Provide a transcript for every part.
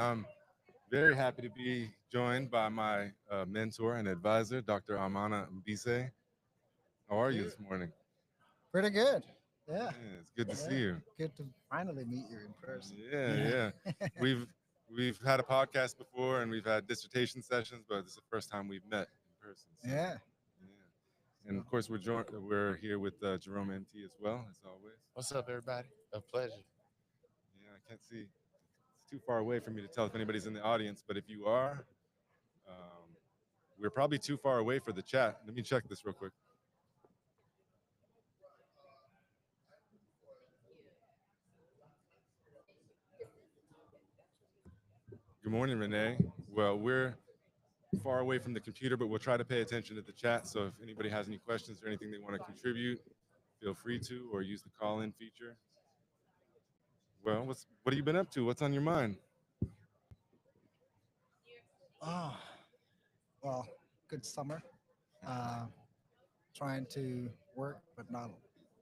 I'm very happy to be joined by my mentor and advisor, Dr. Amana Mbise. How are you Good. this morning? Pretty good. Yeah. Yeah, it's good to Yeah. see you. Good to finally meet you in person. Yeah, yeah. Yeah. We've we've had a podcast before and we've had dissertation sessions, but this is the first time we've met in person. So, Yeah. yeah. And So, of course, we're here with Jerome MT as well, as always. What's up, everybody? A pleasure. Yeah, I can't see. It's too far away for me to tell if anybody's in the audience, but if you are, um, we're probably too far away for the chat. Let me check this real quick. Good morning, Renee. Well, we're far away from the computer, but we'll try to pay attention to the chat. So if anybody has any questions or anything they want to contribute, feel free to, or use the call-in feature. Well, what have you been up to? What's on your mind? oh, well, good summer. Uh, Trying to work, but not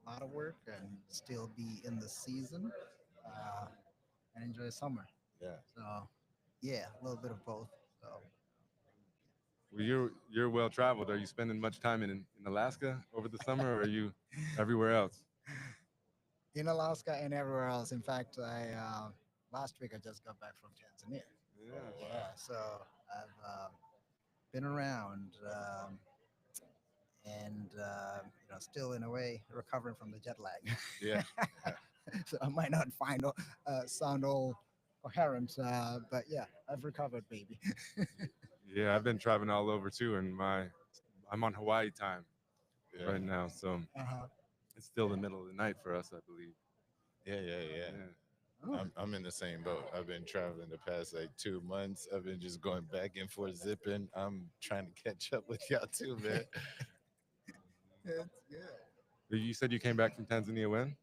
a lot of work, and still be in the season uh, and enjoy summer. Yeah. So, yeah, a little bit of both. So, Well, you're well traveled. Are you spending much time in Alaska over the summer, or are you everywhere else? in Alaska and everywhere else. In fact, I last week I just got back from Tanzania. Yeah. Yeah, so I've been around and still in a way recovering from the jet lag. Yeah. So I might not sound all coherent, but yeah, I've recovered, baby. Yeah, I've been traveling all over too, and I'm on Hawaii time Yeah. right now, so Uh-huh. it's still the middle of the night for us, I believe. Yeah. Yeah. Oh, I'm in the same boat. I've been traveling the past like 2 months. I've been just going back and forth zipping. I'm trying to catch up with y'all too, man. it's good. You said you came back from Tanzania when?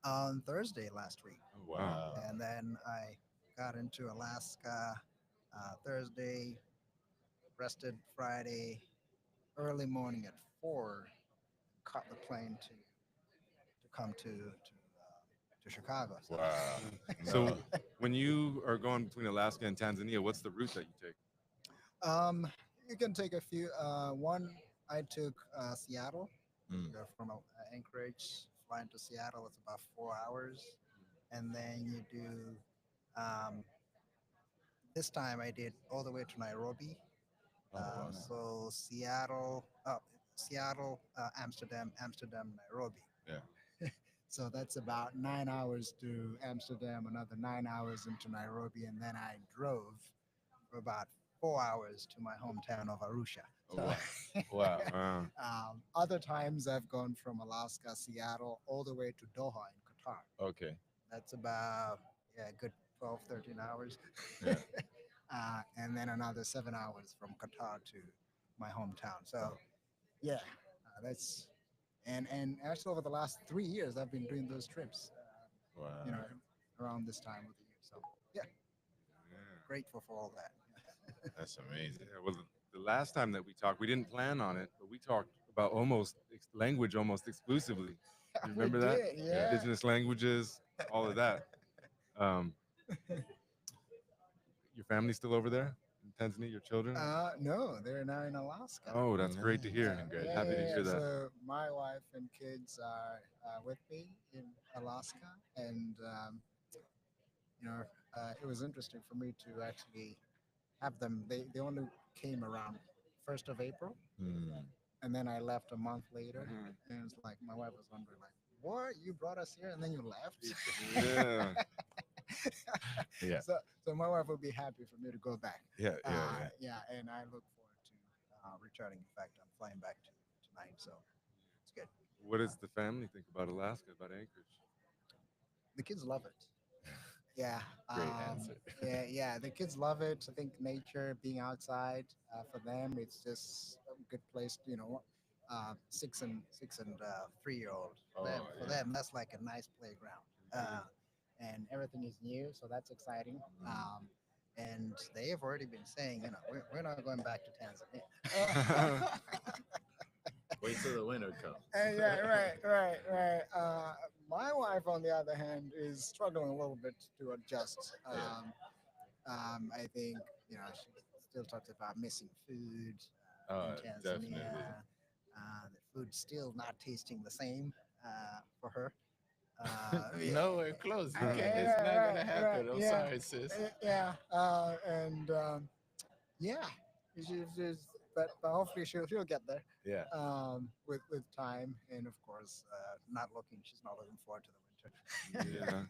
On Thursday last week, Oh wow. and then I got into Alaska Thursday, rested Friday, early morning at 4, caught the plane to come to Chicago. So, Wow. So No. when you are going between Alaska and Tanzania, what's the route that you take? you can take a few. One I took Seattle. Mm. Go from Anchorage, flying to Seattle. It's about 4 hours, and then you do. Um, this time I did all the way to Nairobi. Oh, wow. So Seattle, Amsterdam, Amsterdam, Nairobi. Yeah. So that's about 9 hours to Amsterdam, another 9 hours into Nairobi, and then I drove for about 4 hours to my hometown of Arusha. Oh, So, wow. Wow. Wow. other times I've gone from Alaska, Seattle, all the way to Doha in Qatar. Okay. That's about a good 12, 13 hours. Yeah. And then another 7 hours from Qatar to my hometown. So yeah, that's and actually over the last 3 years I've been doing those trips. Wow. You know, around this time of the year. So yeah, Yeah. grateful for all that. That's amazing. Yeah, well, the last time that we talked, we didn't plan on it, but we talked about language almost exclusively. You We remember that? did, Yeah. yeah. Indigenous languages, all of that. Um, your family's still over there in Tanzania? Your children? No, they're now in Alaska. Oh, that's great to Nice. hear. Yeah, Happy to yeah, hear yeah. that. So my wife and kids are with me in Alaska, and it was interesting for me to actually have them. They only came around 1st of April, Mm. and then I left a month later, Mhm. and it's like my wife was wondering, like, "What? You brought us here, and then you left?" Yeah. Yeah. So my wife would be happy for me to go back. Yeah. Yeah. Yeah, and I look forward to returning. In fact, I'm flying back tonight, so it's good. What does the family think about Alaska, about Anchorage? The kids love it. Yeah, Great answer. yeah. The kids love it. I think nature, being outside, for them, it's just a good place. 6 and 3-year-old. Oh, For yeah. them, that's like a nice playground. And everything is new, so that's exciting. And they have already been saying, we're not going back to Tanzania. Wait till the winter comes. Yeah, right. My wife, on the other hand, is struggling a little bit to adjust. Yeah. I think she still talks about missing food Oh, in Tanzania. definitely. The food's still not tasting the same for her. Nowhere close. You I- can't. I- It's not right, gonna right, happen. I'm yeah, sorry, sis. yeah, and yeah, she's but hopefully she'll get there Yeah. with time, and of course, she's not looking forward to the winter. Yeah.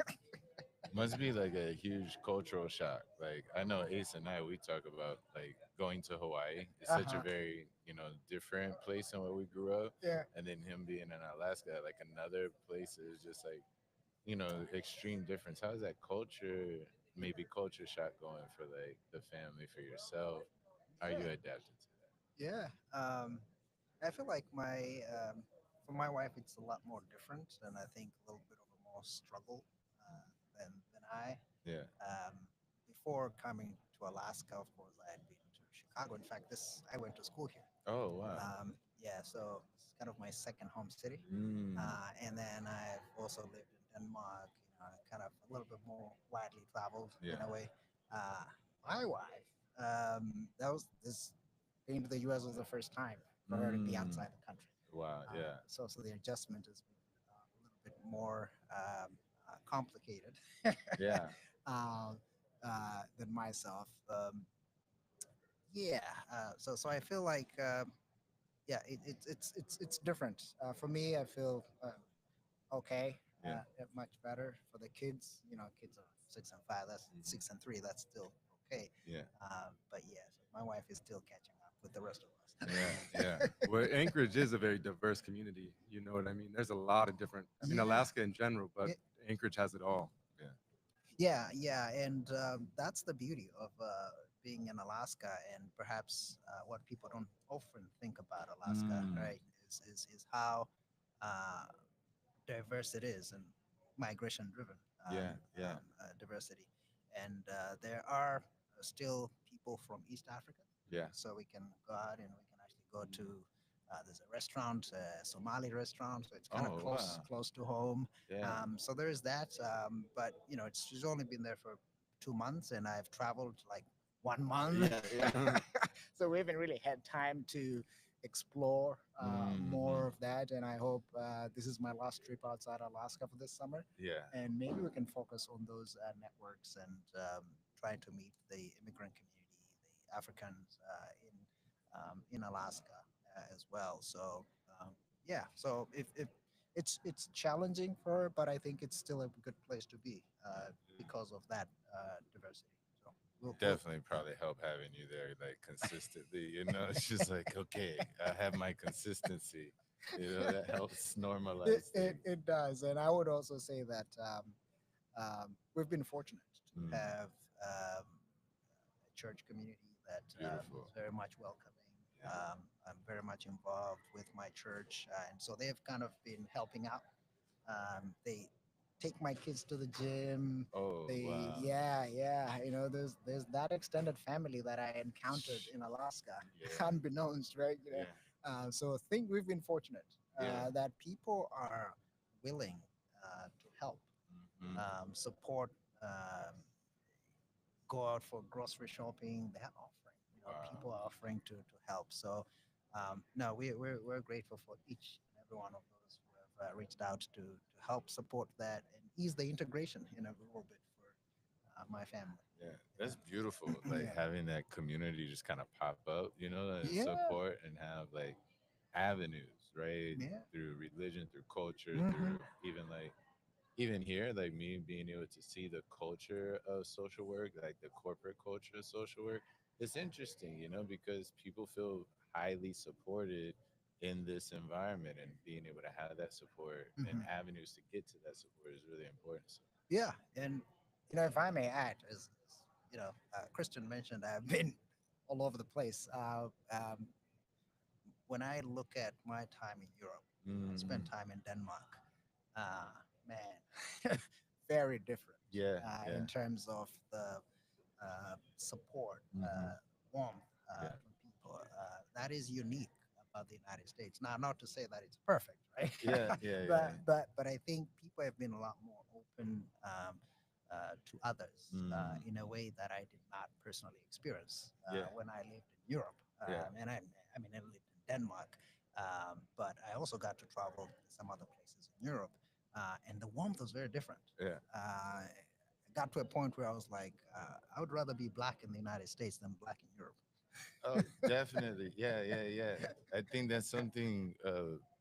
Must be like a huge cultural shock. Like I know Ace and I, we talk about like going to Hawaii. It's such a Uh-huh. very different place than where we grew up, Yeah, and then him being in Alaska, like another place is just like extreme difference. How's that maybe culture shock going for like the family for yourself? Are you yeah, adapting to yeah. I feel like for my wife, it's a lot more different, and I think a little bit of a more struggle than I. that? Um, Before coming to Alaska, of course, I had been to Chicago. In fact, this I went to school here. Yeah. Oh wow. Yeah, so it's kind of my second home city. Mm. And then I've also lived in Denmark. Kind of a little bit more widely traveled in Yeah. a way. Uh, my wife, that was this being to the U.S. was the first time for her to be Mm. outside the country. Wow. Yeah. So the adjustment has been a little bit more complicated Yeah. uh, than myself. Yeah. So I feel like yeah, it's different. For me, I feel okay, Yeah. much better. For the kids, kids are 6 and 5. That's Mhm. 6 and 3. That's still okay. Yeah. But yeah, so my wife is still catching up with the rest of us. Yeah. Yeah. Well, Anchorage is a very diverse community. You know what I mean? There's a lot of different. I mean, Yeah. Alaska in general, but Yeah. Anchorage has it all. Yeah, and that's the beauty of being in Alaska, and perhaps what people don't often think about Alaska, Mm. right? Is how uh, diverse it is and migration driven Yeah. Yeah. diversity, and there are still people from East Africa, Yeah. so we can go out and we can actually go to. There's a restaurant, a Somali restaurant, so it's kind of Oh, close wow. close to home. Yeah. So there is that. But she's only been there for 2 months, and I've traveled like 1 month. Yeah. Yeah. So we haven't really had time to explore more Mhm. of that. And I hope this is my last trip outside Alaska for this summer, Yeah. and maybe we can focus on those networks and try to meet the immigrant community, the Africans in Alaska as well. So yeah, so if it's challenging for her, but I think it's still a good place to be because of that diversity. So Definitely probably help having you there like consistently. It's just like, okay, I have my consistency. That helps normalize things. it does, and I would also say that we've been fortunate to Mm. have a church community that Beautiful. is very much welcoming. Yeah. I'm very much involved with my church, and so they've kind of been helping out. They take my kids to the gym. Oh, wow. Yeah. There's that extended family that I encountered in Alaska, Yeah. unbeknownst, right? Yeah. So I think we've been fortunate Yeah. that people are willing to help, Mhm. support, go out for grocery shopping. They're offering, Wow. people are offering to help. So no, we're grateful for each and every one of those who have reached out to help support that and ease the integration in a little bit for my family. Yeah, that's beautiful. Like Yeah. having that community just kind of pop up, and Yeah. support and have like avenues, right? Yeah. Through religion, through culture, Mhm. through even here, like me being able to see the culture of social work, like the corporate culture of social work. It's interesting, because people feel highly supported in this environment, and being able to have that support and Mhm. avenues to get to that support is really important. So, Yeah, and if I may add, as Christian mentioned, I've been all over the place. When I look at my time in Europe, I spent mm, time in Denmark. Man, very different yeah, yeah, in terms of the support, mhm, warmth yeah, from people. That is unique about the United States. Now, not to say that it's perfect, right? yeah, yeah, yeah, but I think people have been a lot more open. to others Mm. in a way that I did not personally experience Yeah. when I lived in Europe. Yeah. And I mean, I lived in Denmark, but I also got to travel some other places in Europe, and the warmth was very different. Yeah. I got to a point where I was like, I would rather be black in the United States than black in Europe. Oh, definitely. Yeah, yeah, yeah. I think that's something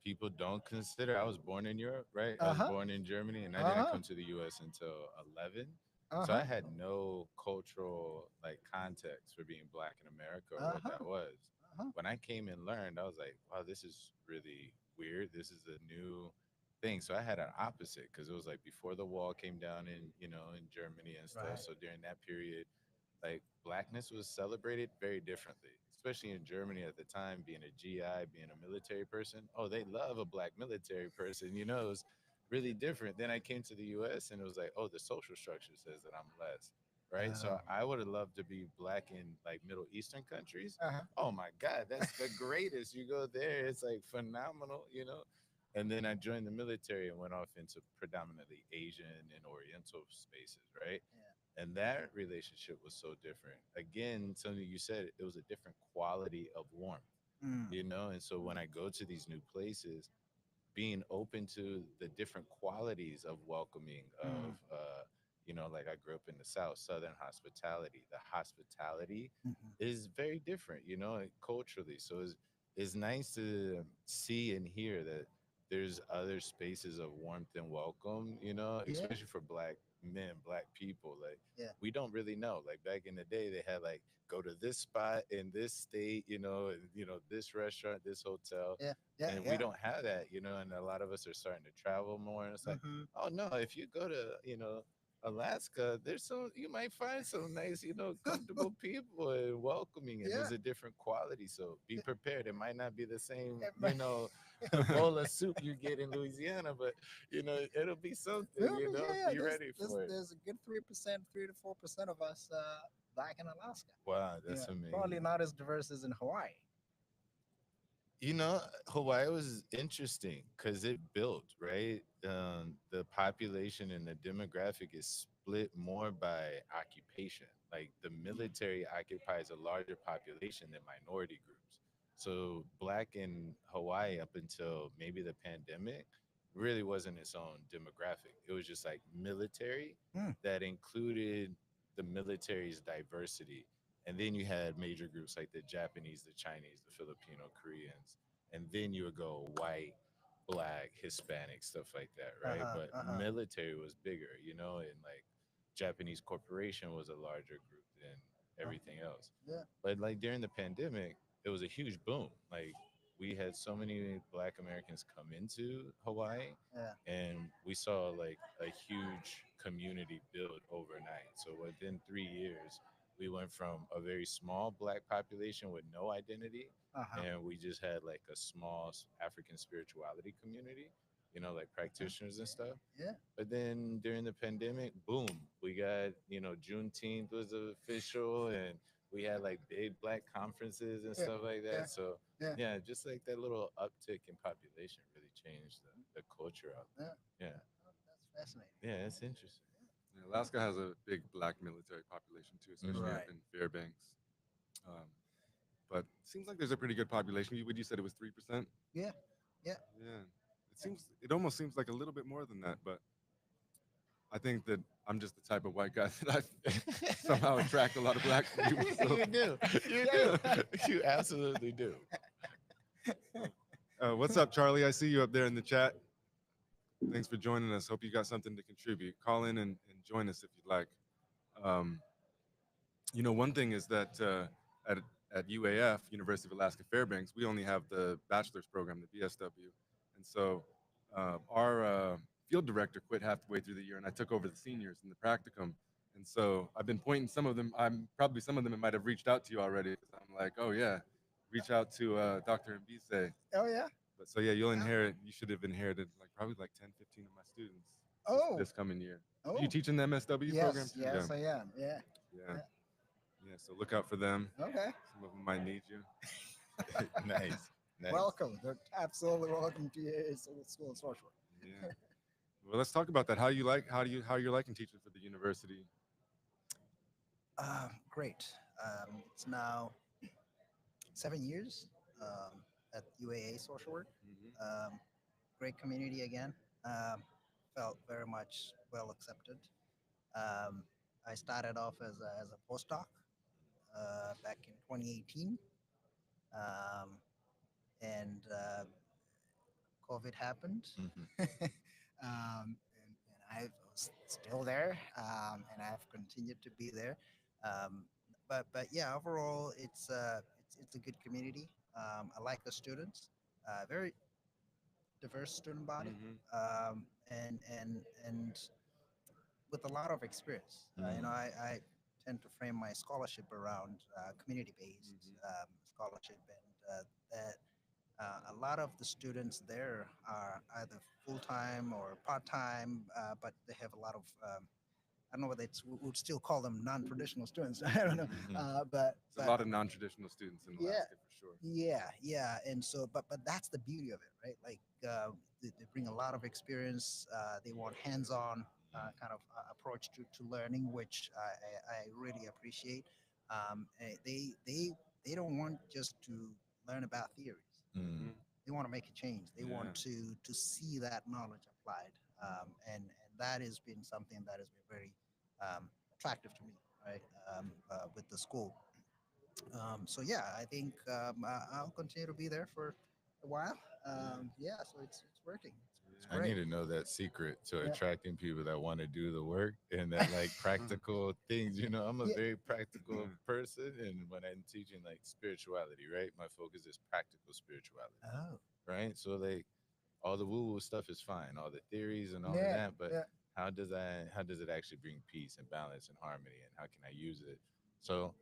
people don't consider. I was born in Europe, right? I Uh was huh. born in Germany, and I Uh didn't huh. come to the U.S. until 11. Uh So I huh. had no cultural like context for being black in America or Uh what huh. that was. Uh huh. When I came and learned, I was like, wow, this is really weird. This is a new thing. So I had an opposite because it was like before the wall came down in Germany and stuff. Right. So during that period, like blackness was celebrated very differently, especially in Germany at the time, being a GI, being a military person. Oh, they love a black military person, it was really different. Then I came to the US and it was like, oh, the social structure says that I'm less, right? So Oh. I would have loved to be black in like Middle Eastern countries. Uh huh. Oh my God, that's the greatest. You go there, it's like phenomenal. And then I joined the military and went off into predominantly Asian and Oriental spaces, right? And that relationship was so different. Again, something you said, it was a different quality of Mm. warmth. And so when I go to these new places, being open to the different qualities of welcoming, Mm. like I grew up in the South, Southern hospitality. The hospitality Mhm. is very different, culturally. So it's nice to see and hear that there's other spaces of warmth and welcome, Yeah. especially for black men, black people. Like Yeah. we don't really know. Like back in the day, they had like go to this spot in this state, this restaurant, this hotel, Yeah. Yeah. and we Yeah. don't have that, and a lot of us are starting to travel more. And it's like, Mhm. oh no, if you go to Alaska, you might find some nice, comfortable people and welcoming, and Yeah. there's a different quality. So be prepared. It might not be the same, It might- bowl of soup you get in Louisiana, but it'll be something, Well, yeah, yeah. be ready for it. There's a good 3%, 3 to 4% of us back in Alaska. Wow, Yeah, that's probably amazing. not as diverse as in Hawaii. Hawaii was interesting because it built, right? The population and the demographic is split more by occupation. Like the military occupies a larger population than minority groups. So black in Hawaii up until maybe the pandemic really wasn't its own demographic. It was just like military Hmm. that included the military's diversity. And then you had major groups like the Japanese, the Chinese, the Filipino, Koreans, and then you would go white, black, Hispanic, stuff like that, Uh right? huh. But Uh huh. military was bigger, and like Japanese corporation was a larger group than everything else. Yeah. But like during the pandemic, it was a huge boom. Like we had so many Black Americans come into Hawaii, Yeah. and we saw like a huge community build overnight. So within 3 years, we went from a very small Black population with no identity, Uh huh. and we just had like a small African spirituality community, like practitioners and stuff. Yeah. But then during the pandemic, boom, we got, Juneteenth was official, and we had like big Black conferences and Yeah. stuff like Yeah. that. So Yeah. yeah, just like that little uptick in population really changed the culture out Yeah. there. Oh, that's fascinating. Yeah, it's interesting. Yeah, Alaska has a big black military population too, especially up Right. in Fairbanks. Um, but it seems like there's a pretty good population. You said it was 3%. Yeah. Yeah. Yeah, it almost seems like a little bit more than that, but I think that I'm just the type of white guy that I somehow attract a lot of black people. So. You do. You Yeah. do. You absolutely do. What's up, Charlie? I see you up there in the chat. Thanks for joining us. Hope you got something to contribute. Call in and join us if you'd like. Um, one thing is that at UAF, University of Alaska Fairbanks, we only have the bachelor's program, the BSW. And so our field director quit halfway through the year, and I took over the seniors in the practicum. And so I've been pointing some of them. Some of them might have reached out to you already. I'm like, oh yeah, reach out to Dr. Mbise. Oh yeah. But so yeah, you should have inherited probably 10, 15 of my students Oh. this coming year. Oh. You teach in the MSW program Yes. too? Yes, Yeah. I am. Yeah. Yeah. Yeah. So look out for them. Okay. Some of them might need you. Nice. Welcome. They're absolutely welcome to your school of social work. Yeah. Well, let's talk about that. How you're liking teaching for the university? Great. It's now 7 years at UAA Social Work. Hmm. Great community again. Um, Felt very much well accepted. Um, I started off as a postdoc back in 2018, um, and COVID happened. Hmm. And I was still there, and I've continued to be there. Um, but yeah, overall, it's a good community. I like the students. Very diverse student body, Hmm. and with a lot of experience. I tend to frame my scholarship around community-based Hmm. scholarship, and that a lot of the students there are either full-time or part-time, but they have a lot of I don't know whether it's we would still call them non-traditional students. I don't know, Hmm. There's a lot of non-traditional students in yeah, Alaska for sure. yeah, and so but that's the beauty of it, right? Like they bring a lot of experience. They want hands-on kind of approach to learning, which I really appreciate. They don't want just to learn about theories. Hmm. Hmm. They want to make a change. They want Yeah. to see that knowledge applied, and that has been something that has been very attractive to me, right? With the school. So yeah, I think I'll continue to be there for a while. Yeah, so it's working. It's I Yeah. need great. to know that secret to Yeah, attracting people that want to do the work and that like practical things. I'm a yeah. very practical Yeah. person, and when I'm teaching like spirituality, right, my focus is practical spirituality, Oh, right? So like all the woo woo stuff is fine, all the theories and all of yeah, that, but yeah. how does it actually bring peace and balance and harmony, and how can I use it? So,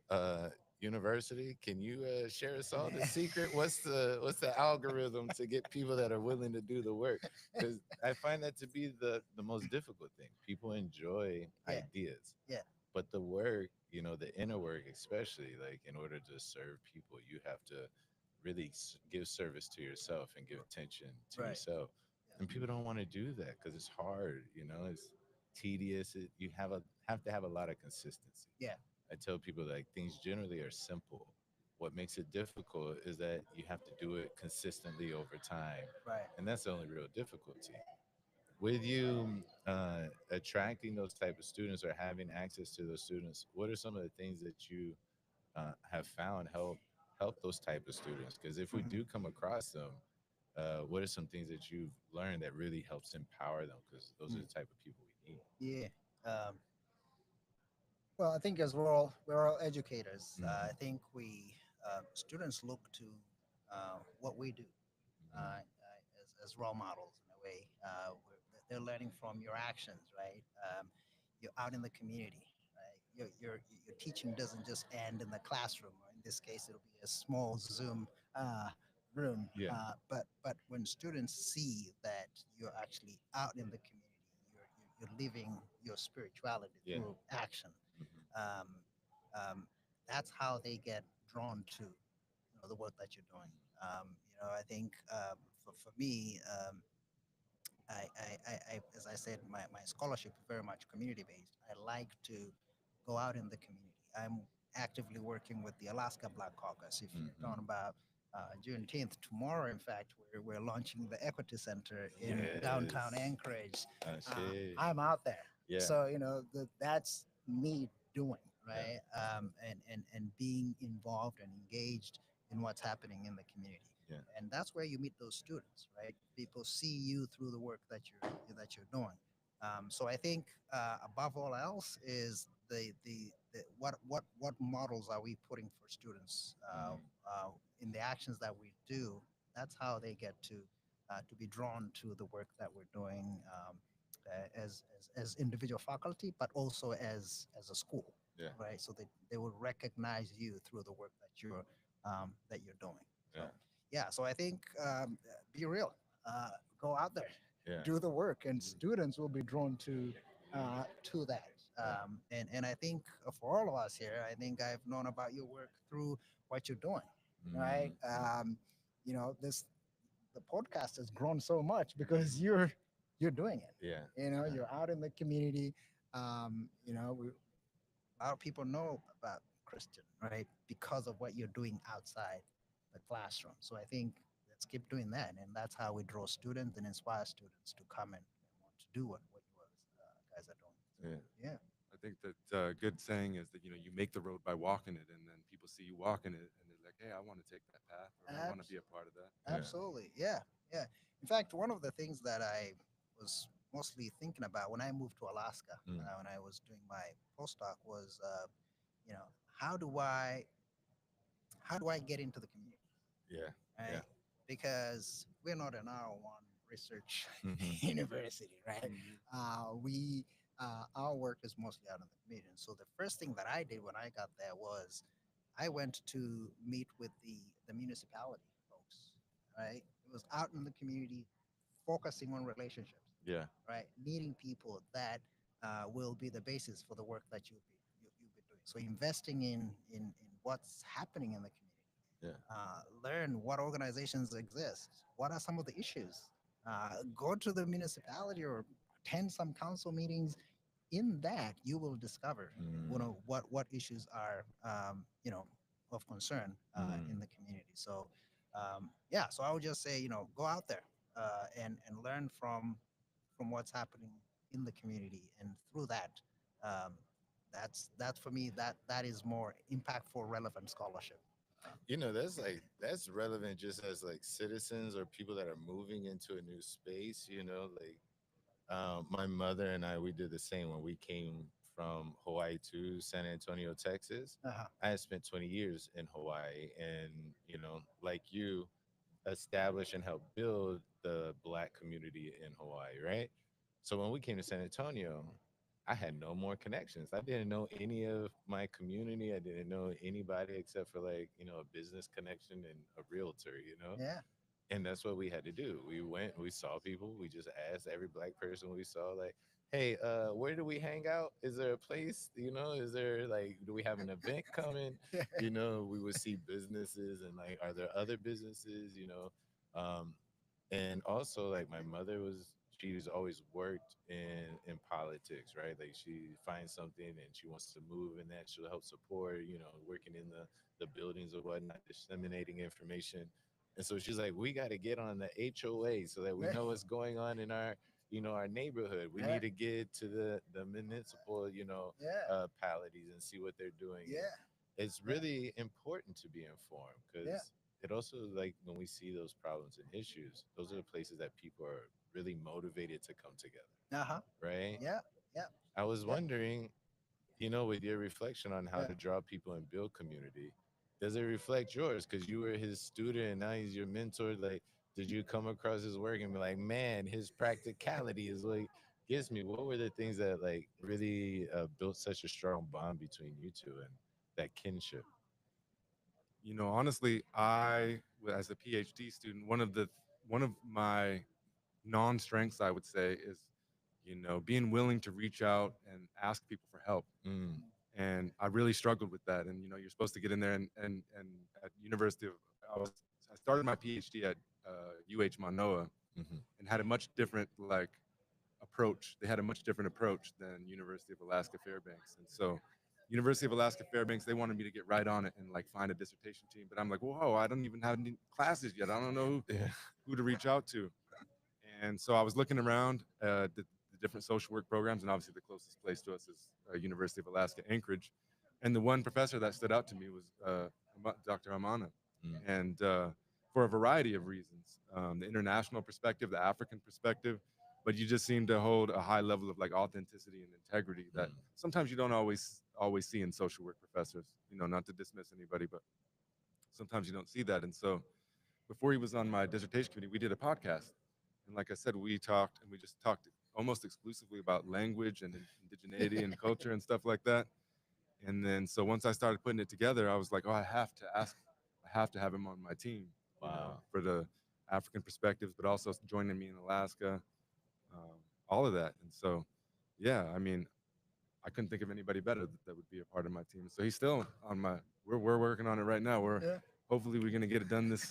university, can you share us all the secret? What's the algorithm to get people that are willing to do the work? Because I find that to be the most difficult thing. People enjoy Yeah, ideas, yeah. but the work, the inner work, especially like in order to serve people, you have to really give service to yourself and give attention to Right. yourself. Yeah, And people don't want to do that because it's hard. It's tedious. You have to have a lot of consistency. yeah. I tell people like things generally are simple. What makes it difficult is that you have to do it consistently over time, Right. and that's the only real difficulty with you attracting those type of students or having access to those students. What are some of the things that you have found help those type of students? Because if we Mhm. do come across them, what are some things that you've learned that really helps empower them? Because those are Mm. the type of people we need. Yeah. Well, I think as we're all educators, I Hmm. think we students look to what we do as role models in a way. They're learning from your actions, right? You're out in the community, right? Your teaching doesn't just end in the classroom, or in this case, it'll be a small Zoom uh, room. Yeah. But when students see that you're actually out in the community, you're living your spirituality Yeah. through action. Hmm. Um, that's how they get drawn to the work that you're doing. I think for me, as I said, my scholarship is very much community based. I like to go out in the community. I'm actively working with the Alaska Black Caucus. If you're Hmm. talking about Juneteenth, tomorrow, in fact, we're launching the Equity Center in downtown Yes. Anchorage. Shit. I'm out there. Yeah. So, that's me doing, Yeah. right? And being involved and engaged in what's happening in the community, Yeah. and that's where you meet those students, right? People see you through the work that you're doing. So I think above all else is the what models are we putting for students Mm. in the actions that we do. That's how they get to be drawn to the work that we're doing as individual faculty, but also as a school, Yeah. right? So they will recognize you through the work that you're doing. So Yeah. yeah, so I think be real, go out there, Yeah. do the work, and students will be drawn to that. Yeah. And I think for all of us here, I think I've known about your work through what you're doing, right? Mm. This the podcast has grown so much because you're you're doing it. Yeah. You know, Yeah. you're out in the community. You know, a lot of people know about Christian, right? Because of what you're doing outside the classroom. So I think let's keep doing that. And that's how we draw students and inspire students to come and want to do what you guys are doing. Yeah. Yeah. I think that good saying is that you make the road by walking it, and then people see you walking it, and they're like, "Hey, I want to take that path, or I want to Abs- be a part of that." Yeah. Absolutely. Yeah. Yeah. In fact, one of the things that I was mostly thinking about when I moved to Alaska, Mm. when I was doing my postdoc, was, you know, how do I get into the community, Yeah. right? Yeah. Because we're not an R1 research Mhm. university, right? We Our work is mostly out in the community. And so the first thing that I did when I got there was I went to meet with the municipality folks, right? It was out in the community, focusing on relationships, Yeah. right? Meeting people that will be the basis for the work that you'll be doing. So investing in what's happening in the community, Yeah. learn what organizations exist, what are some of the issues, go to the municipality or attend some council meetings. In that, you will discover, Mm. what issues are, of concern Mm. in the community. So, yeah. So I would just say, go out there and learn from what's happening in the community, and through that, um, that's for me, that is more impactful, relevant scholarship. That's relevant just as like citizens or people that are moving into a new space. Like my mother and I, we did the same when we came from Hawaii to San Antonio, Texas. Uh-huh. I had spent 20 years in Hawaii, and like you, establish and help build the Black community in Hawaii, right? So when we came to San Antonio, I had no more connections. I didn't know any of my community. I didn't know anybody except for like, a business connection and a realtor. Yeah. And that's what we had to do. We went, we saw people, we just asked every Black person we saw, like, hey, where do we hang out? Is there a place? Is there like, do we have an event coming? We would see businesses and like, are there other businesses? And also like my mother she's always worked in politics, right? Like she finds something and she wants to move in that, she'll help support, working in the buildings or whatnot, disseminating information. And so she's like, we got to get on the HOA so that we know what's going on in our neighborhood. We Yeah. need to get to the municipal, Yeah. palities and see what they're doing. And Yeah. it's really important to be informed because Yeah. it also, like, when we see those problems and issues, those are the places that people are really motivated to come together, Uh-huh. right? Yeah. Yeah. I was Yeah. wondering, with your reflection on how Yeah. to draw people and build community, does it reflect yours? Because you were his student and now he's your mentor. Like, did you come across his work and be like, man, his practicality is like gets me? What were the things that like really built such a strong bond between you two and that kinship? Honestly, as a PhD student, one of my non-strengths, I would say, is being willing to reach out and ask people for help. Mm. And I really struggled with that. And you're supposed to get in there, and at University of I started my PhD at UH Manoa, Hmm. and had a much different approach. They had a much different approach than University of Alaska Fairbanks. And so University of Alaska Fairbanks, they wanted me to get right on it and like find a dissertation team. But I'm like, whoa, I don't even have any classes yet. I don't know Yeah. who to reach out to. And so I was looking around the different social work programs, and obviously the closest place to us is University of Alaska Anchorage. And the one professor that stood out to me was Dr. Amana, Mm. and for a variety of reasons, the international perspective, the African perspective, but you just seem to hold a high level of like authenticity and integrity that Mm. sometimes you don't always see in social work professors. Not to dismiss anybody, but sometimes you don't see that. And so before he was on my dissertation committee, we did a podcast. And like I said, we just talked almost exclusively about language and indigeneity and culture and stuff like that. And then so once I started putting it together, I was like, oh, I have to have him on my team, Wow. for the African perspectives, but also joining me in Alaska, all of that. And so, yeah, I mean, I couldn't think of anybody better that would be a part of my team. So he's still on my. We're working on it right now. Yeah. Hopefully we're gonna get it done this.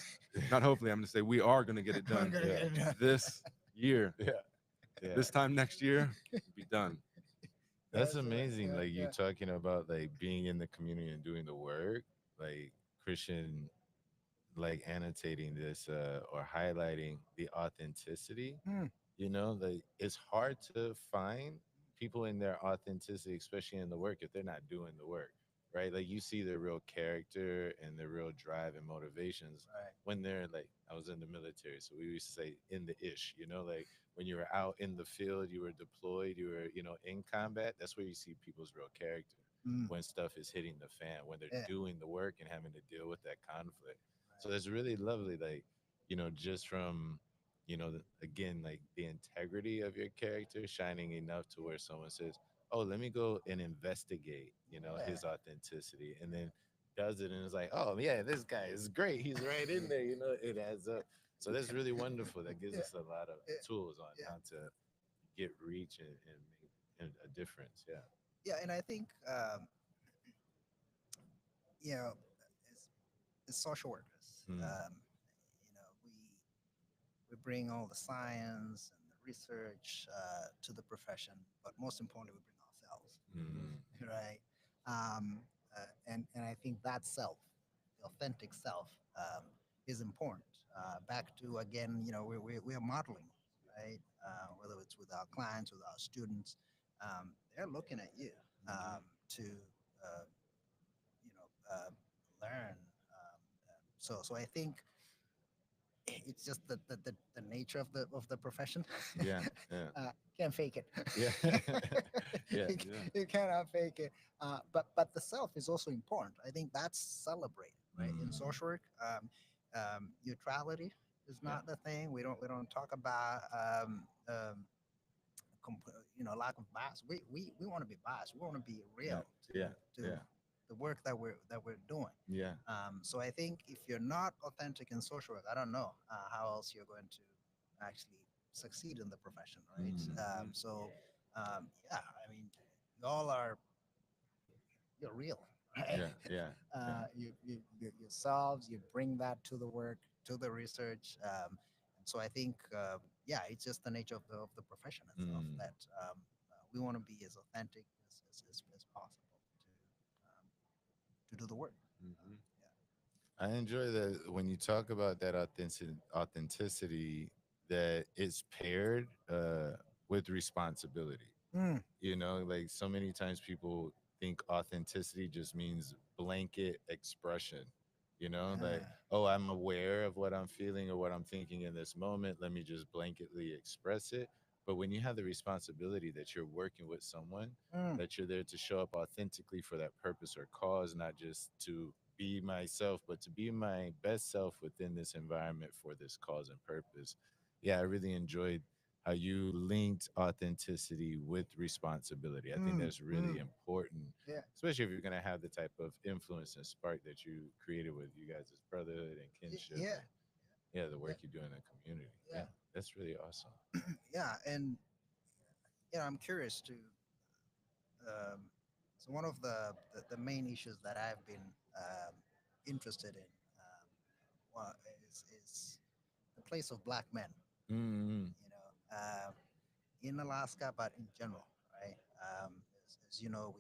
Not hopefully, I'm gonna say we are gonna get it done Gonna get it done. this year. Yeah. Yeah. This time next year, we'll be done. That's That's right. amazing. Yeah, Like you yeah. talking about like being in the community and doing the work, like Christian, like annotating this or highlighting the authenticity. Mm, Like it's hard to find people in their authenticity, especially in the work, if they're not doing the work, right? Like you see their real character and their real drive and motivations right. when they're like, I was in the military, so we used to say in the ish, like when you were out in the field, you were deployed, you were, in combat. That's where you see people's real character Mm, when stuff is hitting the fan, when they're yeah. doing the work and having to deal with that conflict. So it's really lovely, like, just from again, like the integrity of your character shining enough to where someone says, oh, let me go and investigate Yeah. his authenticity, and then does it and is like, oh yeah, this guy is great, he's right in there, it adds up. So that's really wonderful. That gives Yeah. us a lot of Yeah. tools on Yeah. how to get reach and make a difference. Yeah. Yeah. And I think, you know, as, as social workers, Mm, we bring all the science and the research to the profession, but most importantly, we bring ourselves, mm, right? Um, and I think that self, the authentic self, is important. Back to again, we are modeling, right? Whether it's with our clients, with our students, they're looking at you to, learn. So I think it's just the nature of the profession. yeah, yeah, Can't fake it. yeah. Yeah. you, Yeah. you cannot fake it. But the self is also important. I think that's celebrated, right? In Mm, social work, neutrality is yeah, not the thing. We don't talk about lack of bias. We want to be biased. We want to be yeah, real yeah, to yeah, the work that we're doing. yeah. So I think if you're not authentic in social work, I don't know how else you're going to actually succeed in the profession, right? Mm, Yeah, I mean, y'all are you're real, right? yeah, yeah, yeah. You yourselves, you bring that to the work, to the research. And so I think, yeah, it's just the nature of the profession itself Mm, that we want to be as authentic as possible to do the work. Mhm. I enjoy that when you talk about that authenticity, that it's paired with responsibility. Mm, Like so many times people think authenticity just means blanket expression. Like, yeah. oh, I'm aware of what I'm feeling or what I'm thinking in this moment. Let me just blanketly express it. But when you have the responsibility that you're working with someone, Mm, that you're there to show up authentically for that purpose or cause, not just to be myself, but to be my best self within this environment for this cause and purpose. Yeah, I really enjoyed how you linked authenticity with responsibility. I think mm, that's really mm. important, Yeah. especially if you're going to have the type of influence and spark that you created with you guys' brotherhood and kinship Yeah. and yeah, the Yeah. work you do in the community. Yeah. Yeah, that's really awesome. Yeah. And I'm curious to. So one of the main issues that I've been interested in is the place of black men. Mm-hmm. In Alaska, but in general, right? As you know,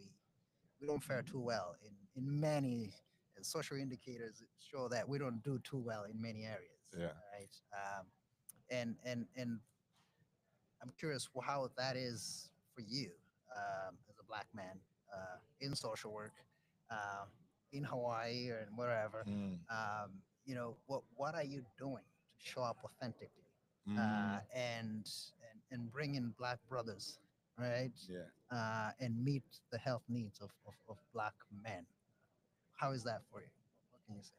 we don't fare too well in many social indicators show that we don't do too well in many areas, Yeah. right? And I'm curious how that is for you as a black man in social work um, in Hawaii or wherever. Mm, What are you doing to show up authentically mm, and bring in black brothers, right? yeah. And meet the health needs of black men. How is that for you? What can you say?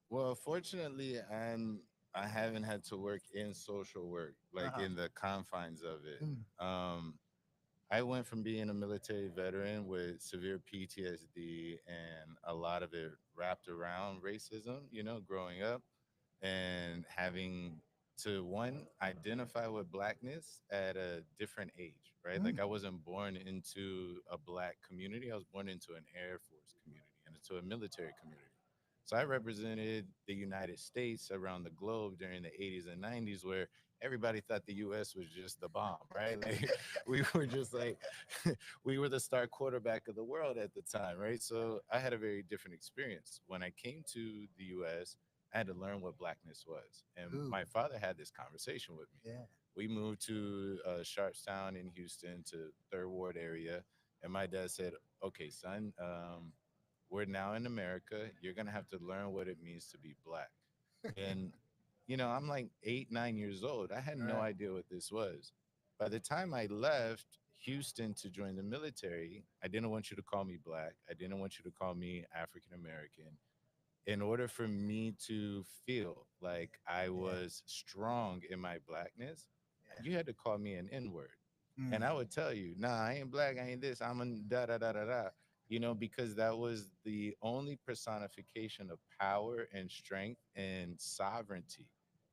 Well, fortunately, I haven't had to work in social work, like Uh-huh. in the confines of it. Mm, Um, I went from being a military veteran with severe PTSD and a lot of it wrapped around racism, growing up and having to one identify with blackness at a different age, right? mm, Like I wasn't born into a black community. I was born into an Air Force community and into a military community. So I represented the United States around the globe during the 80s and 90s, where everybody thought the US was just the bomb, right? Like we were just like, we were the star quarterback of the world at the time, right? So I had a very different experience. When I came to the US, I had to learn what blackness was. And Ooh, my father had this conversation with me. yeah. We moved to Sharpstown in Houston to Third Ward area. And my dad said, okay, son, we're now in America. You're going to have to learn what it means to be black. And, I'm like 8, 9 years old. I had no Right. idea what this was. By the time I left Houston to join the military, I didn't want you to call me black. I didn't want you to call me African American. In order for me to feel like I Yeah. was strong in my blackness, Yeah. you had to call me an N word. And Mm, I would tell you, nah, I ain't black, I ain't this, I'm a da da da da da, because that was the only personification of power and strength and sovereignty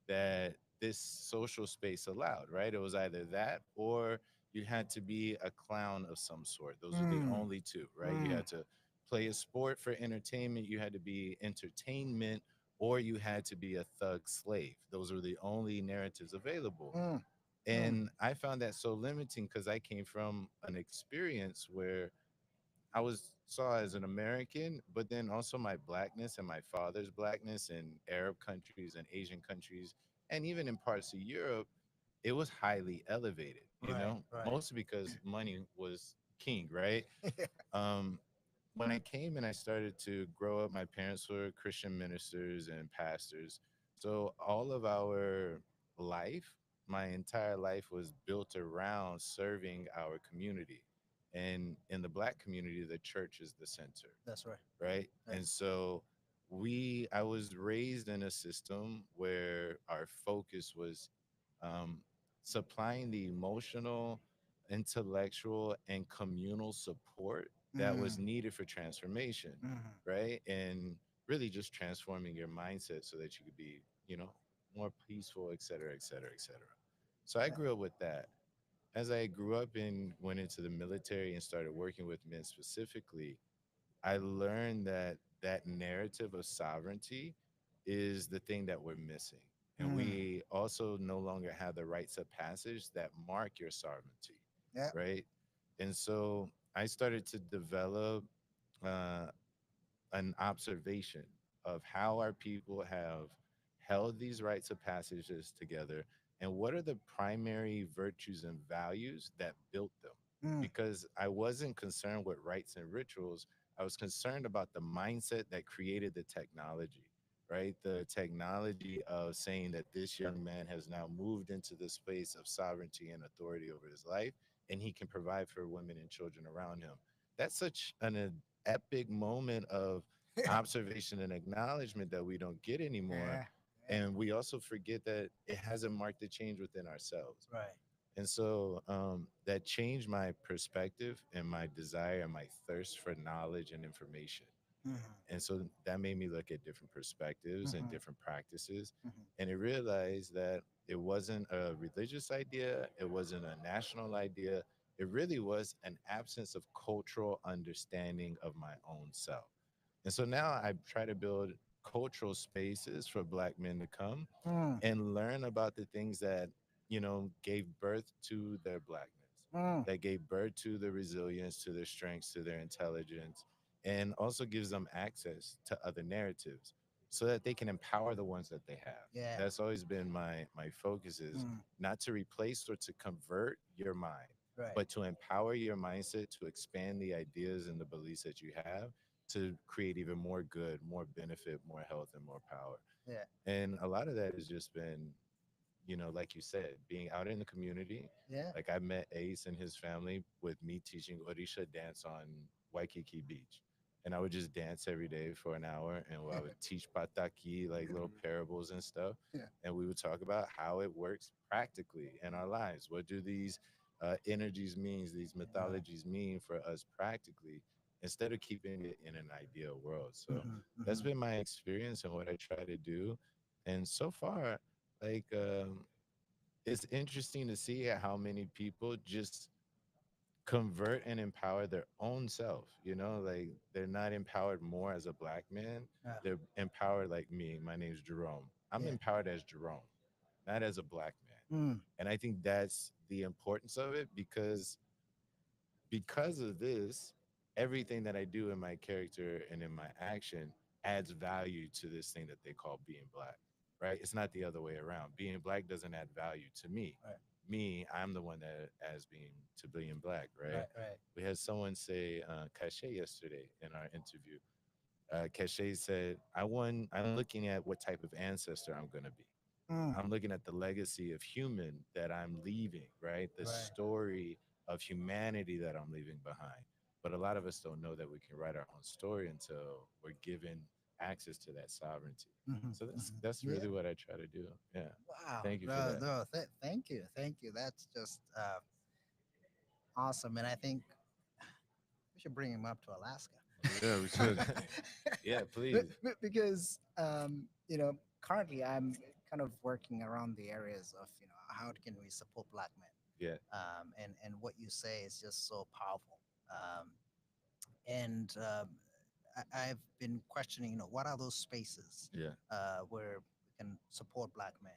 that this social space allowed, right? It was either that or you had to be a clown of some sort. Those are the mm, only two, right? You mm, had to play a sport for entertainment, you had to be entertainment, or you had to be a thug slave. Those were the only narratives available. mm, mm. And I found that so limiting because I came from an experience where I was saw as an American, but then also my blackness and my father's blackness in Arab countries and Asian countries, and even in parts of Europe, it was highly elevated, Right. Right. mostly because money was king, right? Um, when I came and I started to grow up, my parents were Christian ministers and pastors. So all of our life, my entire life was built around serving our community. And in the black community, the church is the center, That's right. right? Right. And so I was raised in a system where our focus was um, supplying the emotional, intellectual, and communal support that was Mm, needed for transformation, mm, right? And really just transforming your mindset so that you could be, more peaceful, et cetera, et cetera, et cetera. So I yeah. grew up with that. As I grew up and went into the military and started working with men specifically, I learned that that narrative of sovereignty is the thing that we're missing. And Mm, we also no longer have the rites of passage that mark your sovereignty, yeah. right? And so I started to develop uh, an observation of how our people have held these rites of passages together and what are the primary virtues and values that built them. Mm, Because I wasn't concerned with rites and rituals, I was concerned about the mindset that created the technology, right? The technology of saying that this young man has now moved into the space of sovereignty and authority over his life, and he can provide for women and children around him. That's such an epic moment of yeah. observation and acknowledgement that we don't get anymore. Yeah. Yeah. And we also forget that it hasn't marked a change within ourselves. Right. And so that changed my perspective and my desire and my thirst for knowledge and information. Mm-hmm. And so that made me look at different perspectives and Mm-hmm. different practices. Mm-hmm. And it realized that it wasn't a religious idea, it wasn't a national idea. It really was an absence of cultural understanding of my own self. And so now I try to build cultural spaces for Black men to come Mm, and learn about the things that, gave birth to their Blackness, mm. that gave birth to their resilience, to their strengths, to their intelligence, and also gives them access to other narratives so that they can empower the ones that they have. Yeah. That's always been my focus is Mm, not to replace or to convert your mind, right. but to empower your mindset to expand the ideas and the beliefs that you have to create even more good, more benefit, more health, and more power. Yeah. And a lot of that has just been, like you said, being out in the community. Yeah. Like I met Ace and his family with me teaching Orisha dance on Waikiki Beach. And I would just dance every day for an hour and I would teach pataki, like little parables and stuff. Yeah. And we would talk about how it works practically in our lives. What do these energies mean, these Yeah. mythologies mean for us practically, instead of keeping it in an ideal world. So Mm-hmm. that's Mm-hmm. been my experience and what I try to do. And so far, like, it's interesting to see how many people just convert and empower their own self. You know, like they're not empowered more as a black man. Yeah. They're empowered like me. My name's Jerome. I'm Yeah. empowered as Jerome, not as a black man. Mm. And I think that's the importance of it because of this, everything that I do in my character and in my action adds value to this thing that they call being black, right? It's not the other way around. Being black doesn't add value to me. Right. Me, I'm the one that adds being to being black, right? Right. We had someone say cachet yesterday in our interview. Cachet said, I'm looking at what type of ancestor I'm going to be. Mm. I'm looking at the legacy of human that I'm leaving, right? The Right. story of humanity that I'm leaving behind. But a lot of us don't know that we can write our own story until we're given access to that sovereignty. Mhm, So that's mhm. that's Yeah. really what I try to do. Yeah. Wow. Thank you for No, that. no, thank you. Thank you. That's just awesome. And I think we should bring him up to Alaska. Yeah, we should. Yeah, please. Because, currently I'm kind of working around the areas of, how can we support Black men? Yeah. And what you say is just so powerful. And I've been questioning, what are those spaces Yeah. where we can support Black men,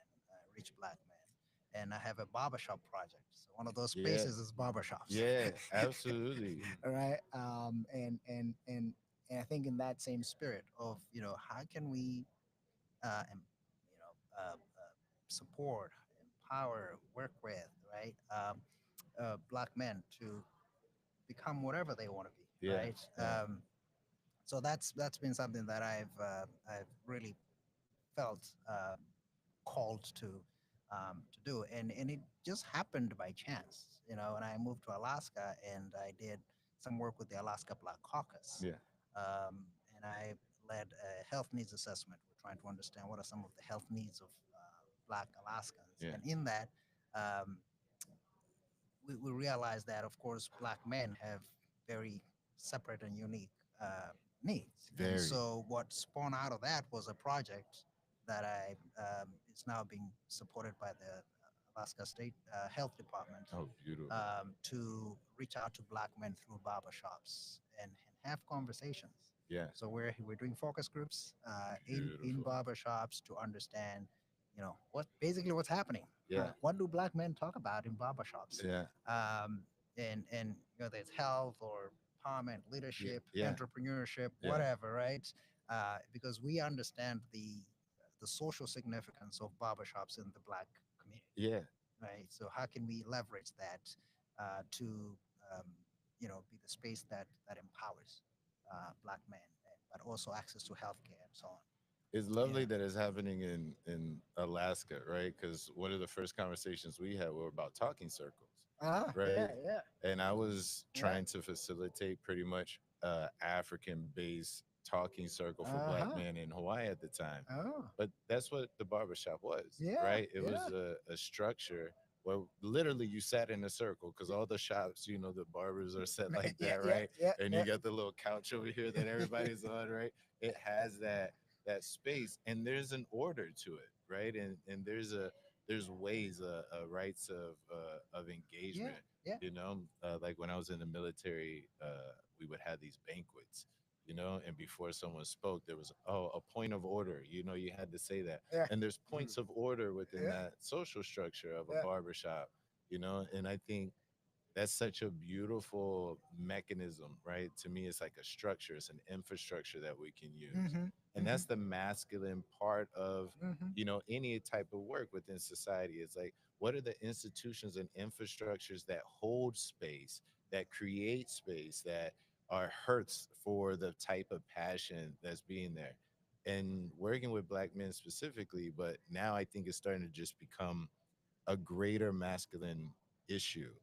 reach Black men? And I have a barbershop project. So one of those Yeah. spaces is barbershops. Yeah, absolutely. All right. And I think in that same spirit of, how can we, support, empower, work with, right, Black men to become whatever they want to be, Yeah. right? Yeah. So that's been something that I've really felt called to do, and it just happened by chance, when I moved to Alaska and I did some work with the Alaska Black Caucus, Yeah. and I led a health needs assessment. We're trying to understand what are some of the health needs of Black Alaskans, Yeah. and in that, um, we realized that, of course, Black men have very separate and unique needs. And Very. so what spawned out of that was a project that is now being supported by the Alaska State Health Department, Oh, beautiful. to reach out to Black men through barbershops and have conversations. Yeah. So we're doing focus groups in Beautiful. barbershops to understand, what's happening. Yeah. What do Black men talk about in barbershops? Yeah. And there's health or empowerment, leadership, Yeah. entrepreneurship, Yeah. whatever, right? Because we understand the social significance of barbershops in the Black community, Yeah. right? So how can we leverage that to um, be the space that empowers Black men, but also access to healthcare and so on. It's lovely Yeah. that it's happening in Alaska, right? Because one of the first conversations we had were about talking circles, right? Yeah. And I was Yeah. trying to facilitate pretty much African-based talking circle for Black Uh-huh. men in Hawaii at the time. Oh, But that's what the barbershop was, Yeah, right? It was yeah. a structure where literally you sat in a circle because all the shops, the barbers are set like Yeah, that, yeah, right? yeah, And yeah. you got the little couch over here that everybody's on, right? It has that space, and there's an order to it, right? And there's ways, rights of engagement. yeah. Like when I was in the military, we would have these banquets, and before someone spoke, there was a point of order. You had to say that, Yeah. and there's points of order within Yeah. that social structure of a Yeah. barbershop, and I think that's such a beautiful mechanism, right? To me, it's like a structure, it's an infrastructure that we can use. Mm-hmm. And that's the masculine part of, Mm-hmm. any type of work within society. It's like, what are the institutions and infrastructures that hold space, that create space, that are hearths for the type of passion that's being there? And working with Black men specifically, but now I think it's starting to just become a greater masculine issue